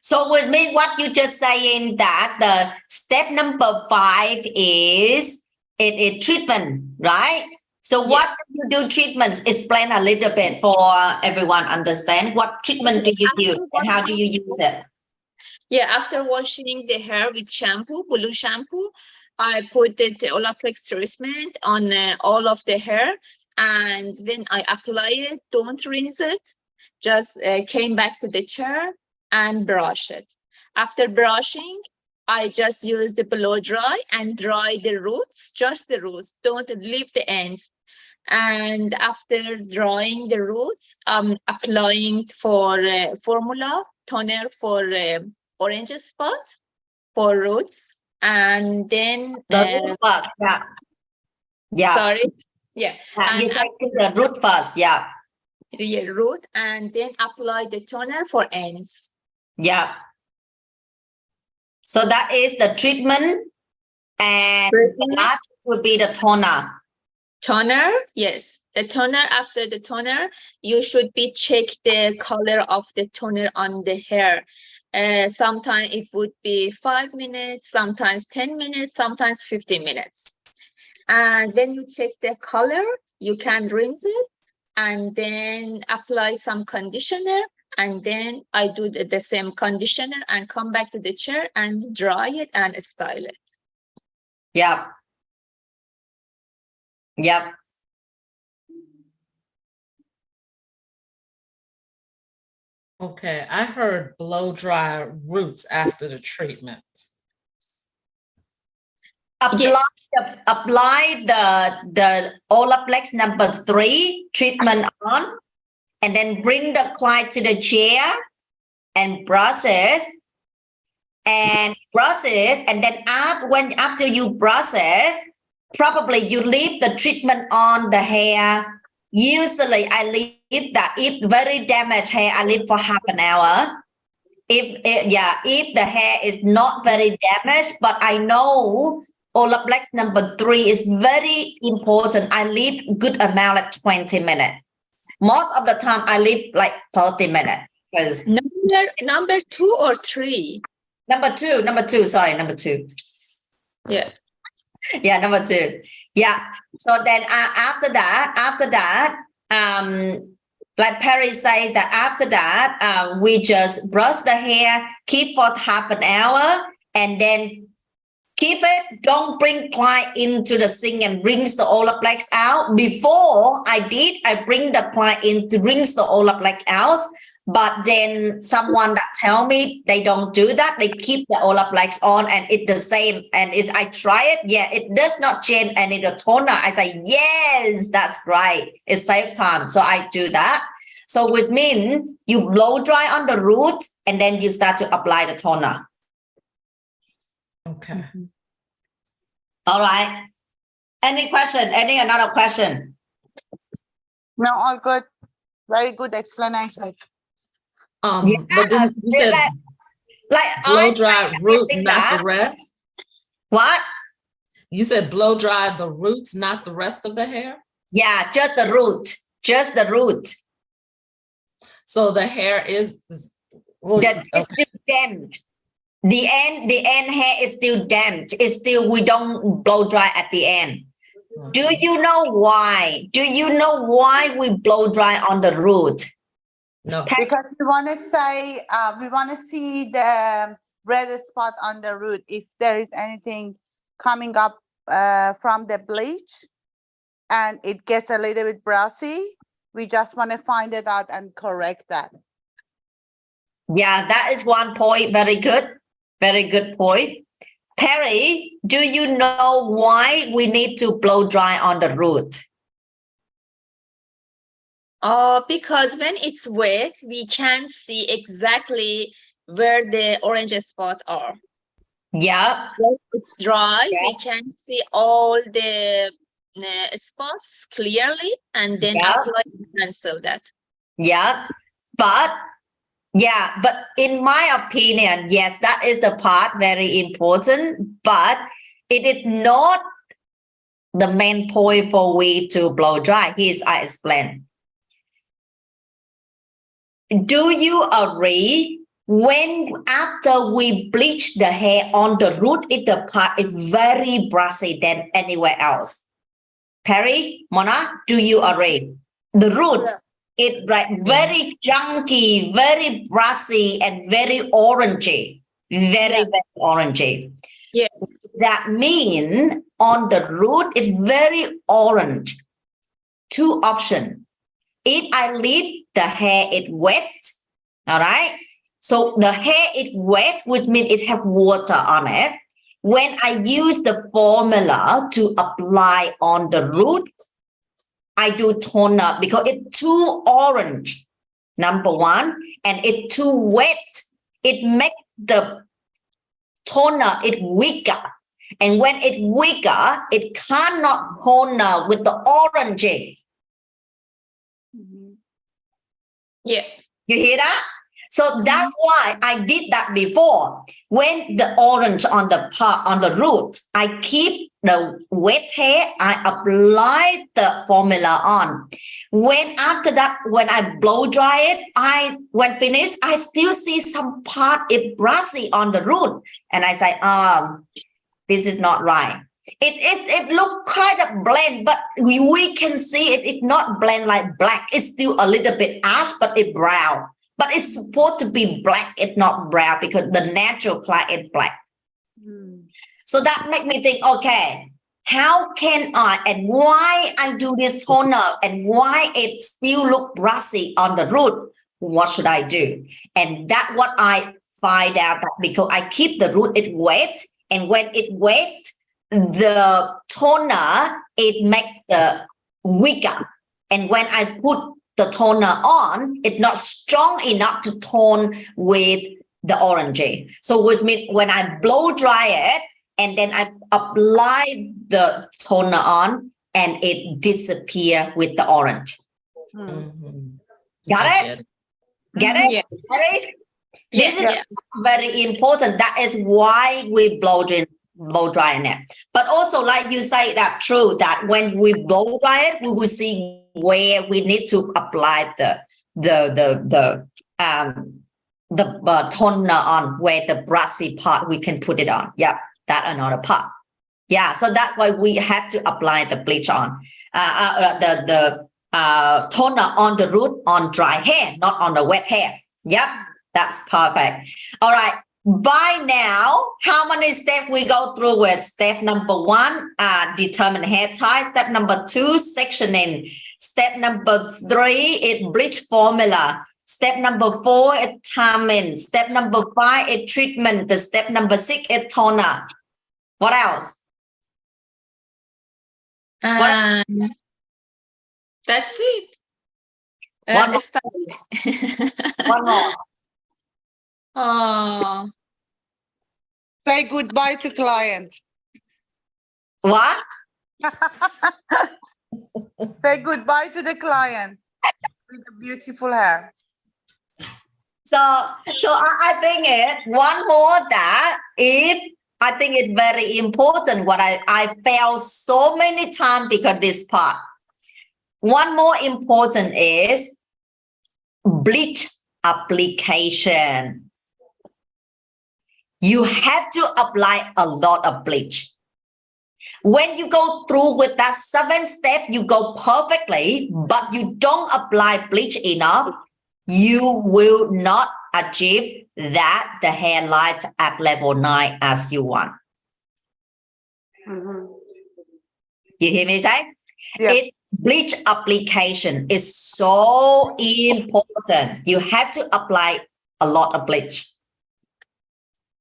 So with me, what you just saying that the step number 5 is it treatment, right? So what do you do treatments? Explain a little bit for everyone understand. What treatment do you use and how do you use it? After washing the hair with shampoo, blue shampoo, I put the Olaplex treatment on all of the hair, and then I apply it. Don't rinse it. Just came back to the chair and brush it. After brushing, I just use the blow dry and dry the roots, just the roots. Don't leave the ends. And after drying the roots, I'm applying for formula toner for orange spot for roots, and then the root first, sorry, and you say the root first, root, and then apply the toner for ends. So that is the treatment, and the last would be the toner. Toner, yes. The toner, after the toner, you should be check the color of the toner on the hair. Sometimes it would be 5 minutes, sometimes 10 minutes, sometimes 15 minutes. And when you check the color, you can rinse it and then apply some conditioner. And then I do the same conditioner and come back to the chair and dry it and style it. Okay, I heard blow dry roots after the treatment. apply the Olaplex number 3 treatment on, and then bring the client to the chair and brush it. And then after you brush it, probably you leave the treatment on the hair. Usually I leave that. If very damaged hair, I leave for half an hour. If the hair is not very damaged, but I know Olaplex number 3 is very important, I leave good amount like 20 minutes. Most of the time I leave like 30 minutes. Because Number 2 or 3? Number two, sorry, number 2. Yeah. Yeah, number 2. Yeah. So then after that, like Perry said, that after that, we just brush the hair, keep for half an hour, and then keep it. Don't bring client into the sink and rinse the Olaplex out. Before I bring the client in to rinse the Olaplex out. But then someone that tell me they don't do that. They keep the Olaplex on and it's the same. And I try it. Yeah, it does not change any the toner. I say, yes, that's right. It saves time. So I do that. So which means you blow dry on the root and then you start to apply the toner. Okay. All right. Any question? Any another question? No, all good. Very good explanation. But then you said like blow dry root, not that. the rest. What? You said blow dry the roots, not the rest of the hair. Yeah, just the root. Just the root. So the hair is That is still damp. The end hair is still damp. It's still, we don't blow dry at the end. Do you know why? Do you know why we blow dry on the root? No. Because we want to say, we want to see the red spot on the root. If there is anything coming up from the bleach and it gets a little bit brassy, we just want to find it out and correct that. Yeah, that is one point. Very good. Very good point. Perry, do you know why we need to blow dry on the root? Because when it's wet, we can see exactly where the orange spots are. Yeah. When it's dry, Yeah. we can see all the spots clearly and then Yeah. apply and cancel that. Yeah. But in my opinion, yes, that is the part very important, but it is not the main point for we to blow dry. Here's I explain. Do you agree when after we bleach the hair on the root, the part is very brassy than anywhere else? Perry, Mona, do you agree? The root is like very chunky, very brassy, and very orangey. Very orangey. Yeah. That means on the root, it's very orange. Two options. If I leave the hair, it wet, all right? So the hair is wet, which means it has water on it. When I use the formula to apply on the root, I do toner because it's too orange, number one, and it's too wet. It makes the toner weaker. And when it's weaker, it cannot toner with the orangey. Yeah. You hear that? So that's why I did that before. When the orange on the root, I keep the wet hair, I apply the formula on. When after that, when I blow dry it, when finished, I still see some part it brassy on the root. And I say, this is not right. It look kind of blend, but we can see it's not blend like black. It's still a little bit ash, but it's brown. But it's supposed to be black. It's not brown because the natural color is black. So that make me think, okay, how can I and why I do this toner and why it still look brassy on the root? What should I do? And that's what I find out, that because I keep the root it wet, and when it wet, the toner, it makes the weaker. And when I put the toner on, it's not strong enough to tone with the orange. So which means when I blow dry it and then I apply the toner on and it disappear with the orange. Mhm. Got I it? Get it? Yeah. This Yeah, is yeah. very important. That is why we blow dry it. But also, like you say, that true that when we blow dry it, we will see where we need to apply the toner on, where the brushy part we can put it on. Yeah, that another part. Yeah, so that's why we have to apply the bleach on the toner on the root on dry hair, not on the wet hair. Yep, that's perfect. All right. By now, how many steps we go through with? Step number 1, determine hair type. Step number 2, sectioning. Step number 3 is bleach formula. Step number 4 is timing. Step number 5 is treatment. The step number 6 is toner. What else? That's it. One more. Study. One more. Oh, Say goodbye to client. What? Say goodbye to the client with the beautiful hair. So I think one more that I think it's very important what I felt so many times because this part. One more important is bleach application. You have to apply a lot of bleach. When you go through with that 7 step, you go perfectly, but you don't apply bleach enough, you will not achieve that the hair light at level 9 as you want. Mm-hmm. You hear me say? Yeah. Bleach application is so important. You have to apply a lot of bleach.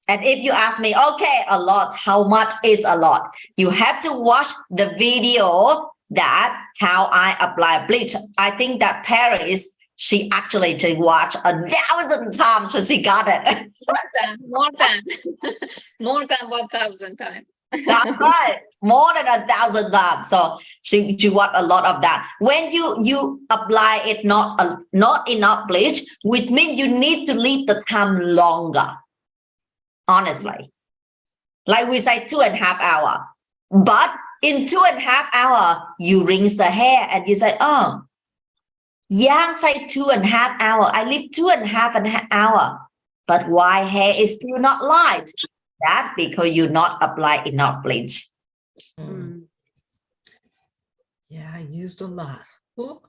And if you ask me, okay, a lot, how much is a lot? You have to watch the video that how I apply bleach. I think that Paris, she actually to watch 1,000 times, so she got it. more than 1,000 times. That's right. More than 1,000 times. So she watched a lot of that. When you apply it not enough bleach, which means you need to leave the time longer. Honestly, like we say 2.5 hours, but in 2.5 hours, you rinse the hair and you say, oh, Giang say 2.5 hours. I leave 2.5 hours, but why hair is still not light? That because you not apply enough bleach. Mm. Yeah, I used a lot. Ooh.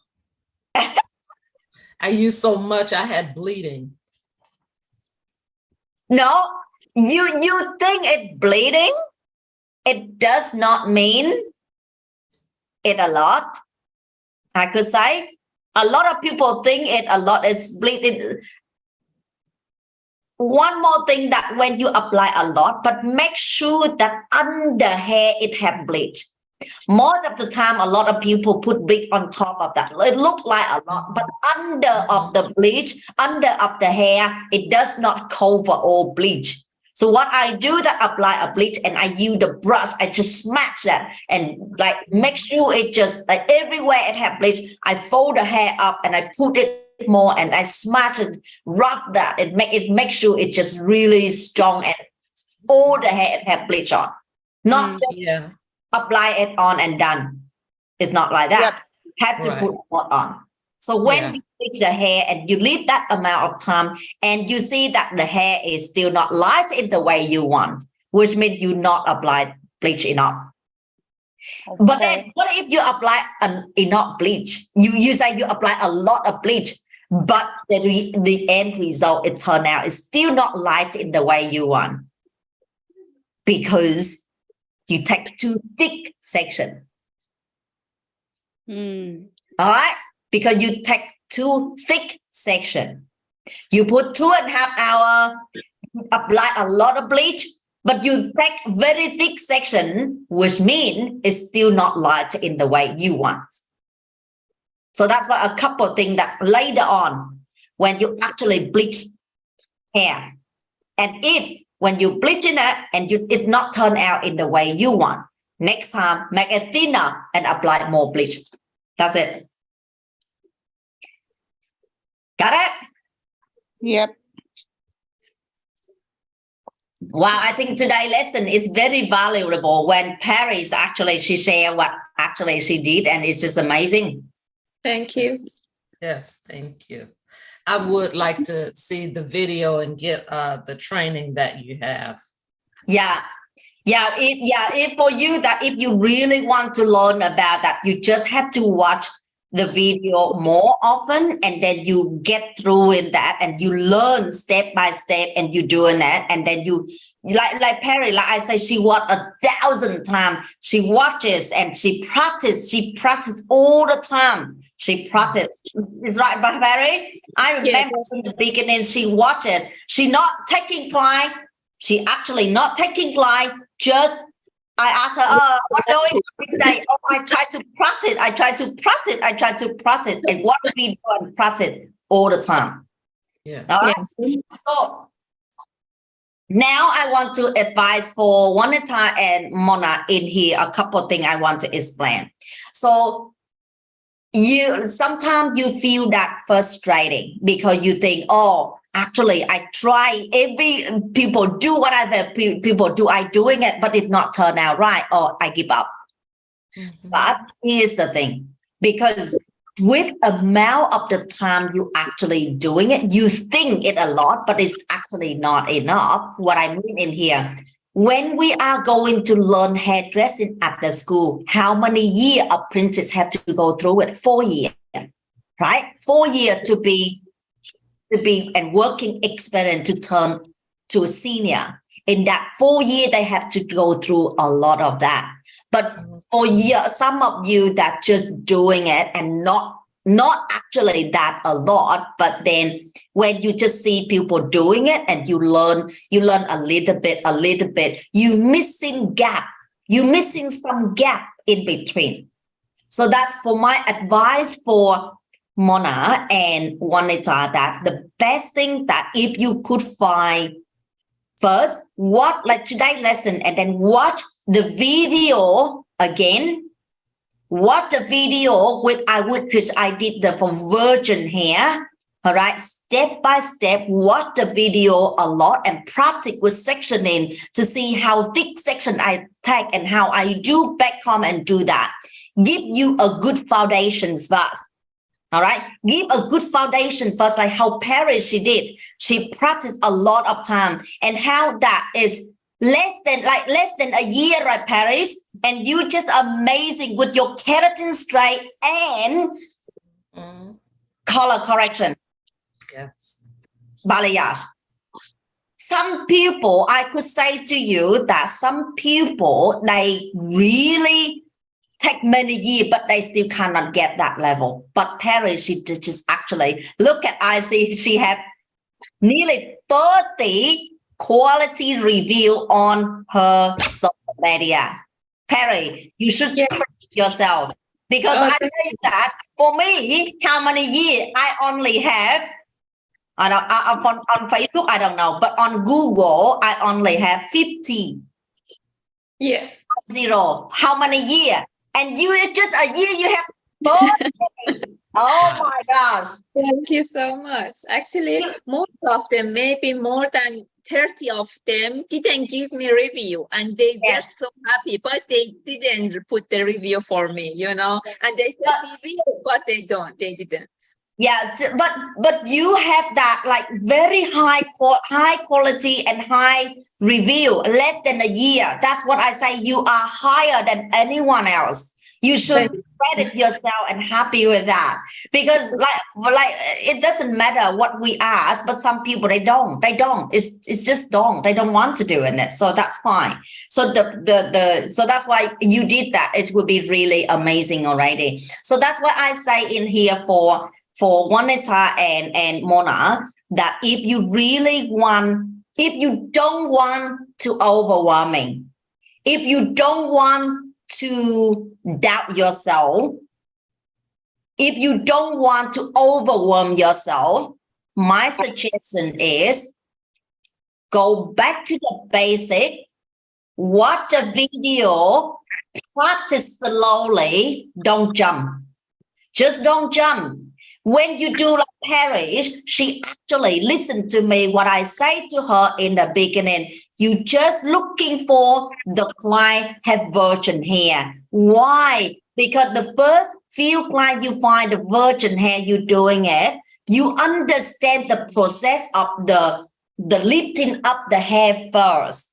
I used so much, I had bleeding. No, you think it's bleeding? It does not mean it a lot. I could say a lot of people think it a lot. It's bleeding. One more thing that when you apply a lot, but make sure that under hair it have bleach. Most of the time, a lot of people put bleach on top of that. It looks like a lot, but under of the bleach, under of the hair, it does not cover all bleach. So what I do that apply a bleach and I use the brush, I just smash that and like make sure it just like everywhere it have bleach, I fold the hair up and I put it more and I smash it, rub that, it make sure it's just really strong and all the hair it have bleach on. Not just apply it on and done. It's not like that. Yep. Have to put more on. So when you bleach the hair and you leave that amount of time and you see that the hair is still not light in the way you want, which means you not apply bleach enough. Okay. But then what if you apply enough bleach? You say you apply a lot of bleach, but the end result it turn out is still not light in the way you want. Because you take too thick section. All right? Because you take too thick section. You put 2.5 hours, you apply a lot of bleach, but you take very thick section, which means it's still not light in the way you want. So that's why a couple of things that later on, when you actually bleach hair, and if when you bleaching it and it not turn out in the way you want, next time make it thinner and apply more bleach. That's it. Got it? Yep. Wow, I think today's lesson is very valuable when Paris actually she shared what actually she did, and it's just amazing. Thank you. Yes, thank you. I would like to see the video and get the training that you have. Yeah. If for you that if you really want to learn about that, you just have to watch the video more often, and then you get through in that and you learn step by step, and you doing that, and then you like Perry, like I say, she watched 1,000 times. She watches and she practice all the time. She practice. Is right, but Perry? I remember in the beginning she watches. She not taking class. She actually not taking class. Just I asked her, what doing today? Oh, I try to practice. And what we do and practice all the time. Yeah. All right. So now I want to advise for Waneta and Mona in here a couple of things I want to explain. So sometimes you feel that frustrating because you think, oh, actually, I try people do whatever people do, I doing it, but it not turn out right, or I give up. Mm-hmm. But here's the thing, because with amount of the time you actually doing it, you think it a lot, but it's actually not enough. What I mean in here, when we are going to learn hairdressing at the school, how many years apprentices have to go through it? 4 years, right? 4 years to be and working experience to turn to a senior. In that 4 years, they have to go through a lot of that. But for some of you that just doing it and not actually that a lot, but then when you just see people doing it and you learn a little bit, you missing some gap in between. So that's for my advice for Mona and Waneta, that the best thing that if you could find first, what like today's lesson, and then watch the video again. Watch the video which I did for virgin hair. All right, step by step, watch the video a lot and practice with sectioning to see how thick section I take and how I do back comb and do that. Give you a good foundation first. All right, give a good foundation first, like how Paris she did. She practiced a lot of time, and how that is less than a year, right, Paris? And you just amazing with your keratin straight and color correction. Yes. Balayage. Some people, I could say to you that some people, they really take many years, but they still cannot get that level. But Paris, she just actually look at IC. She had nearly 30 quality review on her social media. Perry, you should praise yourself, because I say that for me, how many years I only have. I don't on Facebook, I don't know, but on Google, I only have 50. Yeah. 0. How many years? And you, it's just a year you have 30. Oh my gosh. Thank you so much. Actually, most of them, maybe more than 30 of them, didn't give me review, and they were so happy, but they didn't put the review for me, you know, and they said we will, but they didn't. Yeah, but you have that like very high quality and high review, less than a year. That's what I say. You are higher than anyone else. You should credit yourself and happy with that, because like it doesn't matter what we ask, but some people they don't. It's just don't. They don't want to do it. So that's fine. So so that's why you did that. It would be really amazing already. So that's why I say in here for Waneta and Mona, that if you really want If you don't want to overwhelming, if you don't want to doubt yourself, if you don't want to overwhelm yourself, my suggestion is go back to the basic, watch a video, practice slowly, don't jump. Just don't jump. When you do like Paris, she actually listened to me what I say to her in the beginning. You just looking for the client have virgin hair. Why? Because the first few clients you find the virgin hair, you doing it, you understand the process of the lifting up the hair first,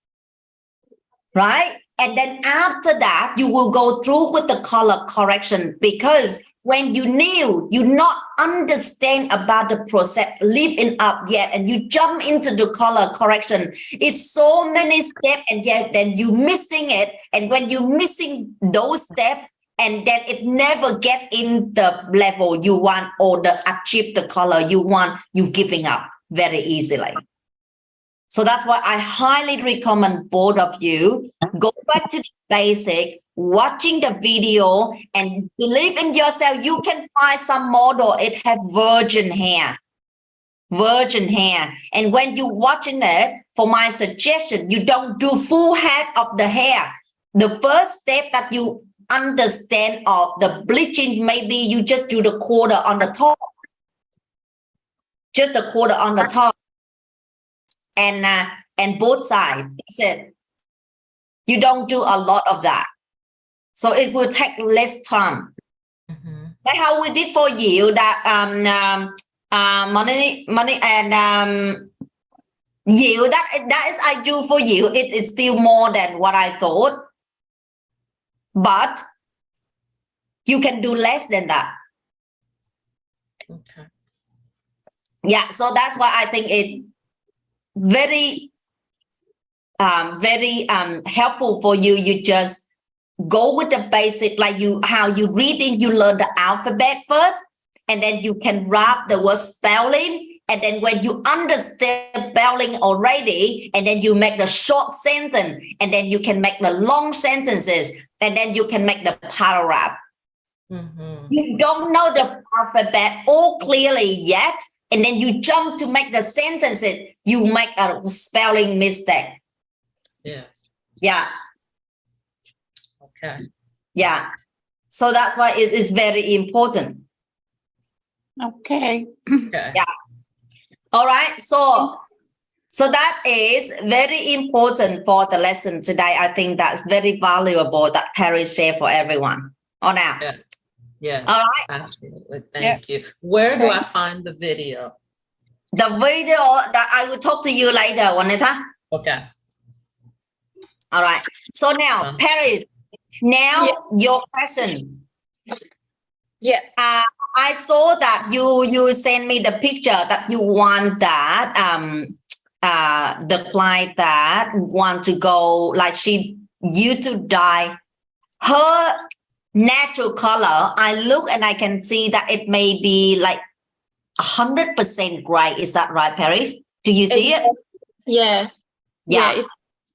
right? And then after that, you will go through with the color correction, because when you not understand about the process lifting up yet, and you jump into the color correction, it's so many steps, and yet then you missing it. And when you missing those steps, and then it never get in the level you want or achieve the color you want, you giving up very easily. So that's why I highly recommend both of you go back to the basic, watching the video, and believe in yourself. You can find some model, it have virgin hair. And when you watching it, for my suggestion, you don't do full head of the hair. The first step that you understand of the bleaching, maybe you just do the quarter on the top. Just the quarter on the top. And both sides. That's it. You don't do a lot of that. So it will take less time. Like how we did for you, that money and you, that is I do for you. It is still more than what I thought. But you can do less than that. Okay. Yeah, so that's why I think it very helpful for you. You just go with the basic, like how you reading, you learn the alphabet first, and then you can wrap the word spelling, and then when you understand spelling already, and then you make the short sentence, and then you can make the long sentences, and then you can make the paragraph. You don't know the alphabet all clearly yet, and then you jump to make the sentences, you make a spelling mistake. Yes. Yeah. Okay. Yeah. So that's why it is very important. Okay. Okay. Yeah. All right. So that is very important for the lesson today. I think that's very valuable that Paris shared for everyone. Oh, now. Yeah. Yes. All right. Absolutely. Thank you. Where do I find the video? The video that I will talk to you later, Juanita. Okay. All right. So now, Paris, your question. Yeah. I saw that you sent me the picture that you want that the client that want to go, like she used to dye her natural color. I look and I can see that it may be like 100% gray. Is that right, Paris? Do you see it? Yeah. Yeah. It's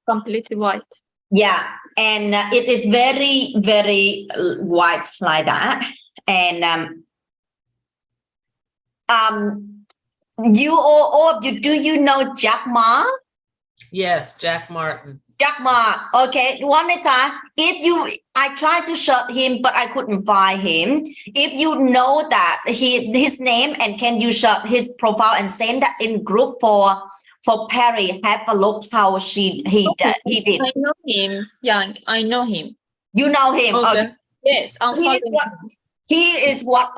completely white. Yeah. And it is very, very white like that. And you all of you, do you know Jack Ma? Yes, Jack Martin. Jack Ma. Okay, Juanita, I tried to search him, but I couldn't find him. If you know that his name, and can you search his profile and send that in group for Perry? Have a look how he did. I know him, Giang. I know him. You know him. Okay. Yes, I'm following him. He is what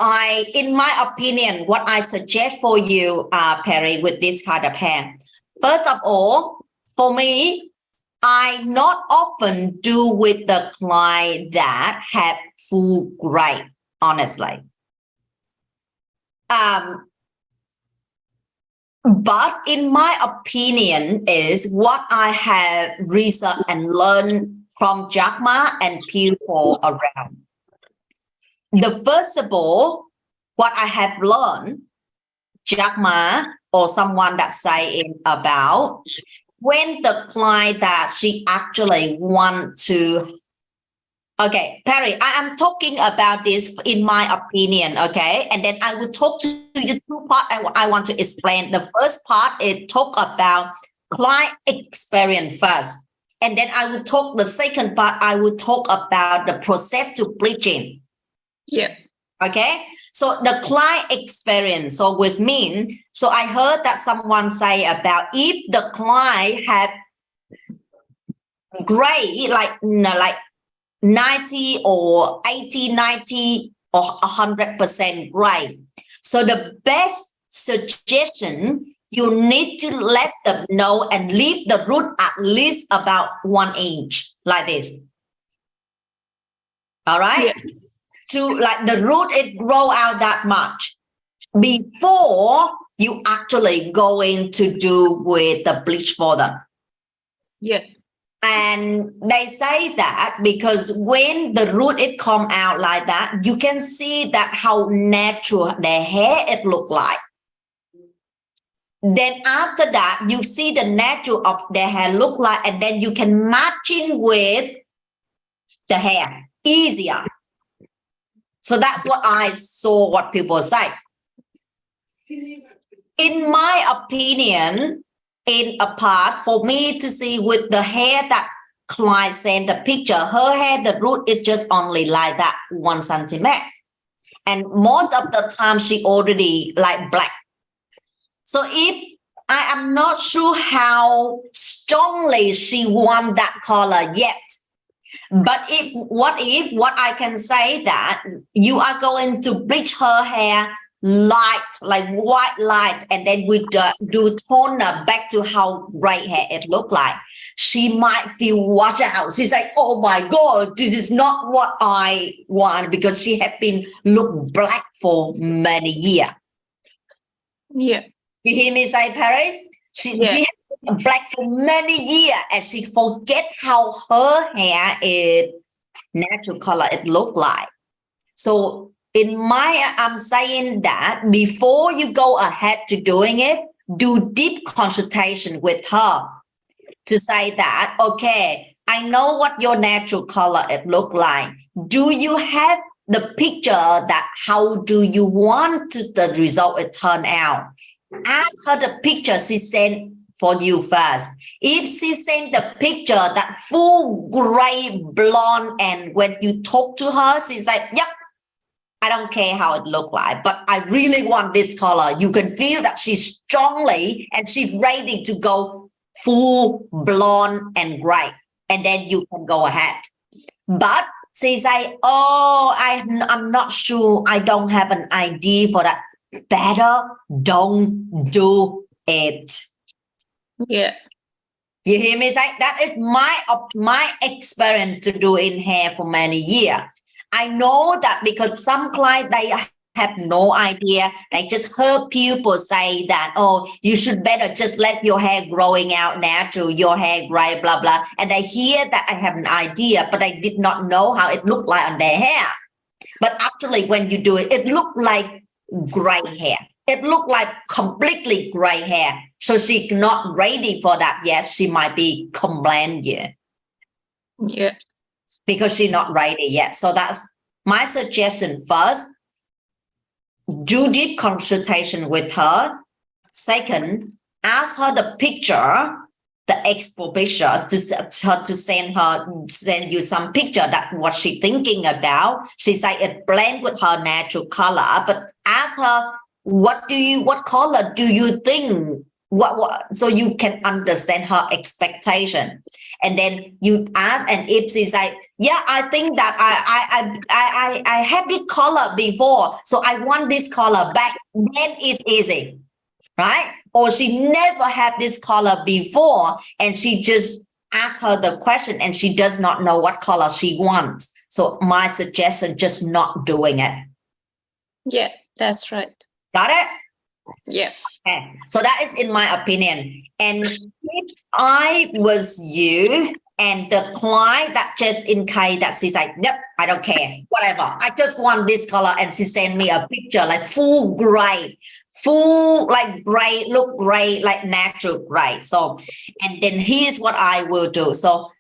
in my opinion, what I suggest for you, Perry, with this kind of hair. First of all, for me, I not often do with the client that have full gray, honestly. But in my opinion is what I have researched and learned from Jack Ma and people around. The first of all, what I have learned Jack Ma or someone that saying about when the client that she actually want to. Okay, Perry, I am talking about this in my opinion, okay? And then I will talk to you two parts I want to explain. The first part is talk about client experience first. And then I will talk, the second part, I will talk about the process to bleaching. Yeah. Okay, so the client experience, so which means, so I heard that someone say about if the client had gray, like 90 or 80, 90 or 100% gray. So the best suggestion, you need to let them know and leave the root at least about 1 inch, like this. All right? Yeah. To like the root, it grow out that much before you actually going to do with the bleach for them. Yeah. And they say that because when the root it come out like that, you can see that how natural their hair it look like. Then after that, you see the natural of their hair look like, and then you can match in with the hair easier. So that's what I saw what people say. In my opinion, in a part for me to see with the hair that client sent the picture, her hair, the root is just only like that 1 centimeter. And most of the time she already like black. So if I am not sure how strongly she want that color yet. But what I can say that you are going to bleach her hair light, like white light, and then we do toner back to how gray hair it look like. She might feel watch out. She's like, oh my God, this is not what I want, because she had been look black for many years. Yeah. You hear me say, Paris? She had been black for many years, and she forget how her hair is natural color it look like. So I'm saying that before you go ahead to doing it, do deep consultation with her to say that, okay, I know what your natural color it look like. Do you have the picture that how do you want to the result it turn out? Ask her the picture she sent for you first. If she sent the picture that full gray blonde, and when you talk to her, she's like, yep, I don't care how it look like, but I really want this color. You can feel that she's strongly and she's ready to go full blonde and gray. And then you can go ahead. But she say, oh, I'm not sure. I don't have an idea for that. Better don't do it. Yeah. You hear me say? That is my experience to do in hair for many years. I know that because some clients, they have no idea. They just heard people say that, oh, you should better just let your hair growing out natural, your hair gray, blah, blah. And they hear that I have an idea, but I did not know how it looked like on their hair. But actually, when you do it, it looked like gray hair. It looked like completely gray hair. So she's not ready for that yet. She might be complaining. Yeah. Because she's not ready yet. So that's my suggestion. First, do deep consultation with her. Second, ask her the picture, the expo picture, to send you some picture that what she thinking about. She say it blend with her natural color, but ask her, what color do you think? What so you can understand her expectation, and then you ask, and if she's like, yeah, I think that I had this color before, so I want this color back, then it's easy, right? Or she never had this color before, and she just asked her the question, and she does not know what color she wants. So my suggestion, just not doing it. Yeah, that's right. Got it? Yeah. Okay. So that is in my opinion. And if I was you, And the client that just in case that she's like, nope, I don't care, whatever. I just want this color. And she sent me a picture like full gray, full like gray, look gray, like natural gray. So, and then here's what I will do. So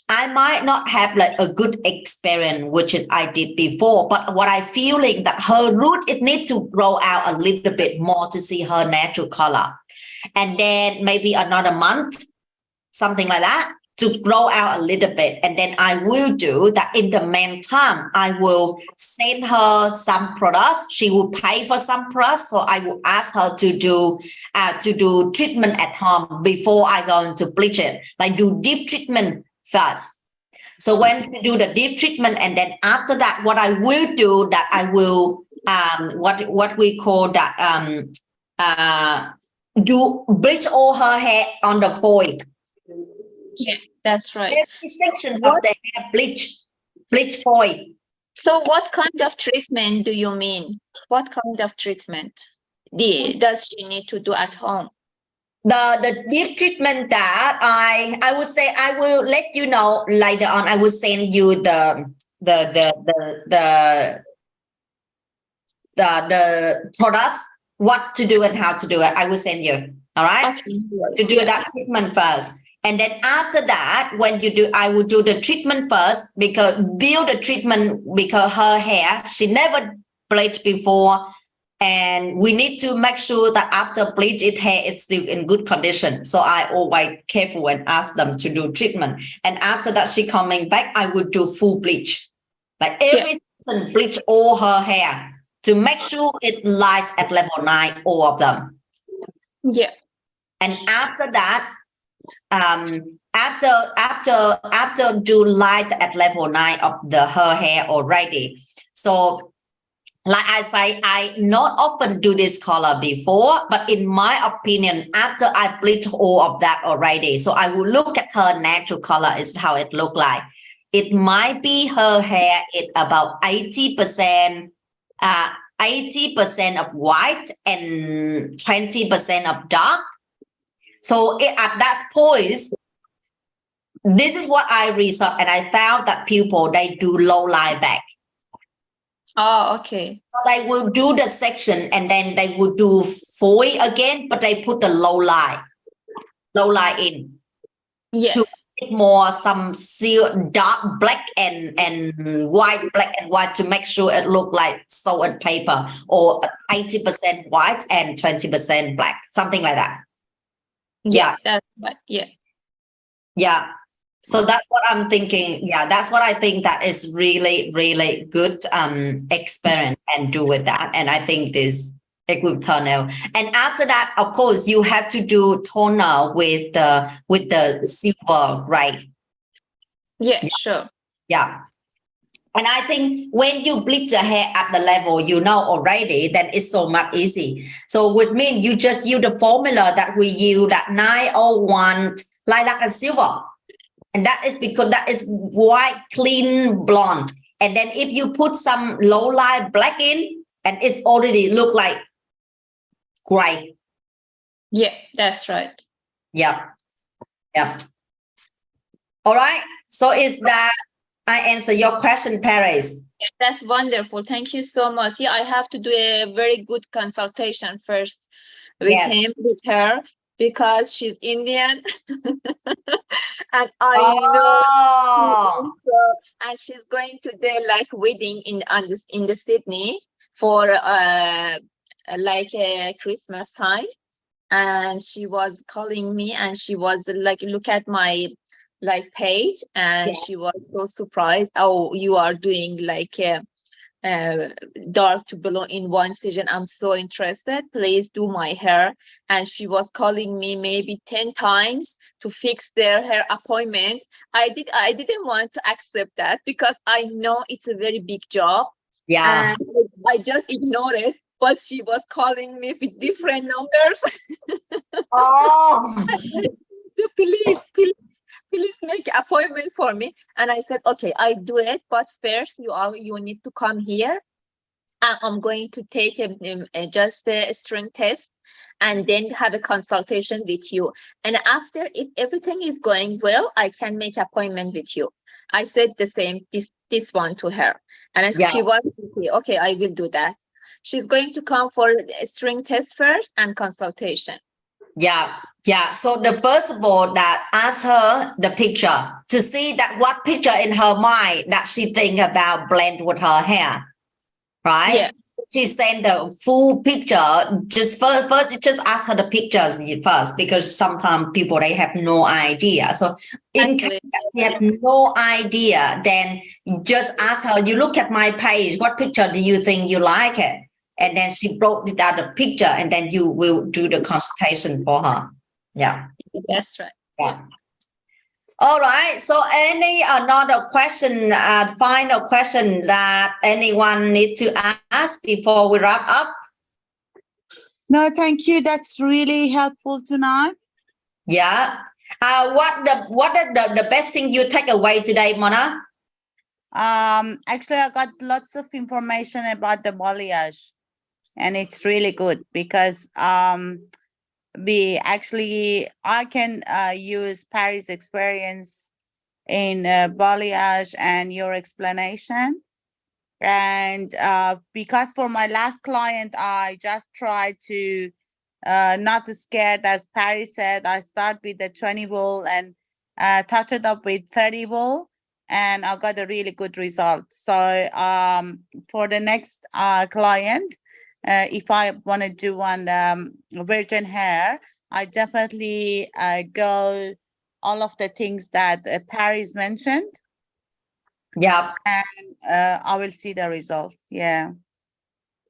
I might not have like a good experience, which is I did before, but what I feeling that her root, it needs to grow out a little bit more to see her natural color. And then maybe another month, something like that, to grow out a little bit. And then I will do that. In the meantime, I will send her some products. She will pay for some products. So I will ask her to do treatment at home before I go into bleach it, like do deep treatment first. So when you do the deep treatment, and then after that, what I will do that I will what we call that do bleach all her hair on the foil. Yeah, that's right. Every section of the hair bleach foil. So what kind of treatment do you mean? What kind of treatment does she need to do at home? The deep treatment that I would say I will let you know later on. I will send you the products, what to do and how to do it. I will send you. All right. Okay. To do that treatment first. And then after that, when you do, I will do the treatment first because build the treatment because her hair, she never bleached before. And we need to make sure that after bleach, its hair is still in good condition. So I always careful and ask them to do treatment. And after that, she coming back, I would do full bleach. Like every season, bleach all her hair to make sure it light at level 9, all of them. Yeah. And after that, after do light at level 9 of her hair already. So like I say, I not often do this color before, but in my opinion, after I bleach all of that already, so I will look at her natural color is how it look like. It might be her hair is about 80% of white and 20% of dark. So at that point, this is what I researched, and I found that people, they do low lie back. Oh, okay. So they will do the section and then they will do foil again, but they put the low lie in. Yeah. To make more some dark black and white, black and white to make sure it look like sewed paper, or 80% white and 20% black, something like that. Yeah, that's right. Yeah. Yeah. So that's what I'm thinking. Yeah, that's what I think that is really, really good experiment and do with that. And I think it will turn out. And after that, of course, you have to do toner with the silver, right? Yeah, sure. Yeah. And I think when you bleach the hair at the level you know already, then it's so much easy. So which means you just use the formula that we use, that 901 lilac and silver. And that is because that is white, clean, blonde. And then if you put some low light black in, and it's already look like gray. Yeah, that's right. Yeah. Yeah. All right. So is that I answer your question, Paris? That's wonderful. Thank you so much. Yeah, I have to do a very good consultation first with her, because she's Indian and I know and she's going to the like wedding in the Sydney for like Christmas time, and she was calling me and she was like, look at my like page, and she was so surprised. Oh, you are doing like dark to blonde in one session. I'm so interested, please do my hair. And she was calling me maybe 10 times to fix their hair appointment. I didn't want to accept that because I know it's a very big job, and I just ignored it. But she was calling me with different numbers. So please make an appointment for me. And I said, okay, I do it, but first you need to come here, and I'm going to take just a strength test, and then have a consultation with you. And after, if everything is going well, I can make appointment with you. I said the same, this one to her. And she was, okay, I will do that. She's going to come for a string test first and consultation. Yeah. So the first of all, that ask her the picture to see that what picture in her mind that she think about blend with her hair, right? Yeah. She send the full picture. Just first, just ask her the pictures first, because sometimes people they have no idea. So in case you have no idea, then just ask her. You look at my page. What picture do you think you like it? And then she brought it out the picture, and then you will do the consultation for her. Yeah. That's right. Yeah. All right. So any another question, final question that anyone need to ask before we wrap up? No, thank you. That's really helpful tonight. Yeah. What are the best thing you take away today, Mona? Actually, I got lots of information about the balayage, and it's really good because I can use Paris experience in balayage and your explanation. And because for my last client, I just tried to not scared, as Paris said, I start with the 20 ball and touch it up with 30 ball, and I got a really good result. So for the next client, if I want to do one virgin hair, I definitely go all of the things that Paris mentioned. Yeah. And I will see the result. Yeah.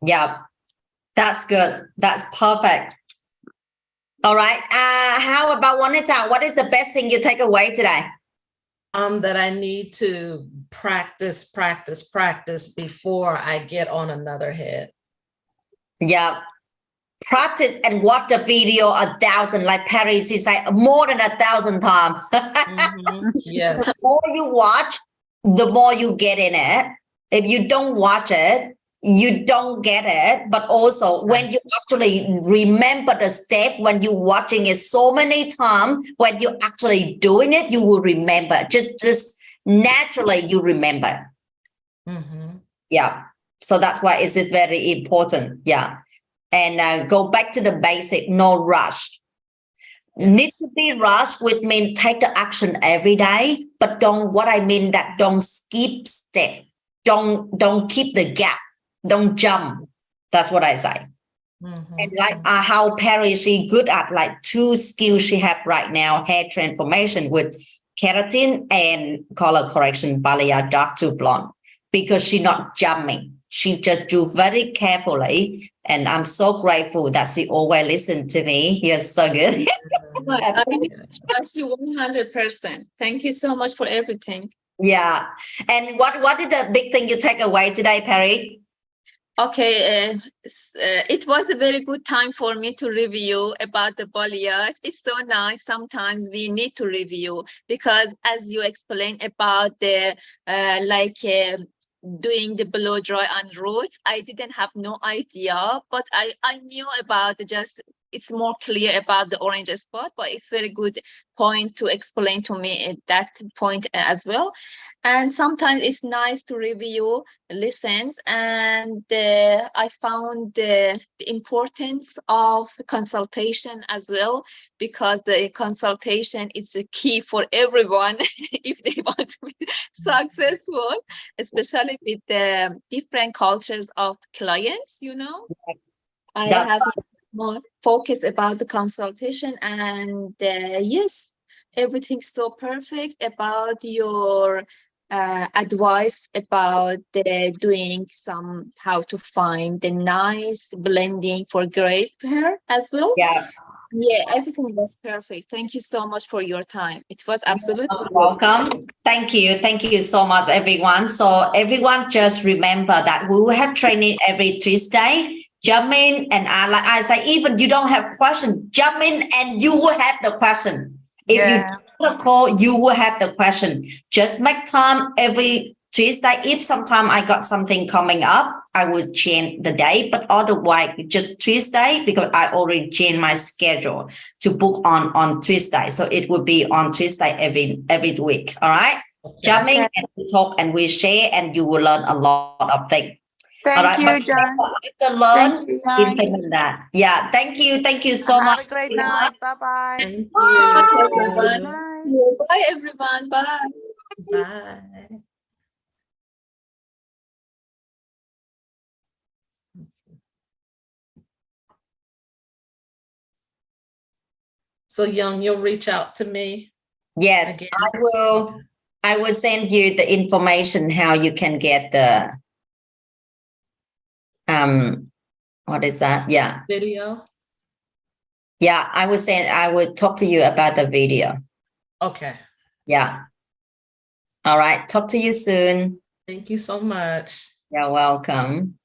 Yeah. That's good. That's perfect. All right. How about Juanita? What is the best thing you take away today? That I need to practice before I get on another head. Yeah. Practice and watch the video 1,000, like Paris, he said, more than 1,000 times. Yes. The more you watch, the more you get in it. If you don't watch it, you don't get it. But also when you actually remember the step, when you're watching it so many times, when you're actually doing it, you will remember. Just naturally you remember. Yeah. So that's why it's very important. Yeah. And go back to the basic, no rush. Need to be rushed, which means take the action every day, but what I mean that don't skip step. Don't keep the gap. Don't jump. That's what I say. And like how Paris, she good at like 2 skills she have right now, hair transformation with keratin and color correction, balayage, dark to blonde, because she not jumping. She just do very carefully. And I'm so grateful that she always listen to me. You're so good. I trust you 100%. Thank you so much for everything. Yeah. And what is the big thing you take away today, Perry? Okay, it was a very good time for me to review about the balayage. It's so nice. Sometimes we need to review because, as you explained about the doing the blow dry on roots, I didn't have no idea, but I knew about it's more clear about the orange spot, but it's very good point to explain to me at that point as well. And sometimes it's nice to review lessons, and I found the importance of consultation as well, because the consultation is the key for everyone if they want to be successful, especially with the different cultures of clients, I have more focus about the consultation, and yes, everything's so perfect about your advice about doing how to find the nice blending for gray hair as well. Yeah, everything was perfect. Thank you so much for your time. It was absolutely welcome. Thank you so much, everyone. So everyone just remember that we will have training every Tuesday. Jump in, and like I say, even you don't have question, jump in and you will have the question. If you don't call, you will have the question. Just make time every Tuesday. If sometime I got something coming up, I would change the day, but otherwise just Tuesday, because I already changed my schedule to book on Tuesday. So it would be on Tuesday every week. All right. Jamming and we talk and we share and you will learn a lot of things. All Thank right. you, But Giang. to learn, Thank you, Giang. implement that. Yeah. Thank you. Thank you so much. Have a great night. Bye-bye. Thank Bye, you. everyone. Bye. Bye, everyone. Bye. Bye. So Young, you'll reach out to me. Yes, Again. I will. I will send you the information how you can get the what is that? Yeah. Video. Yeah, I will talk to you about the video. Okay. Yeah. All right. Talk to you soon. Thank you so much. You're welcome.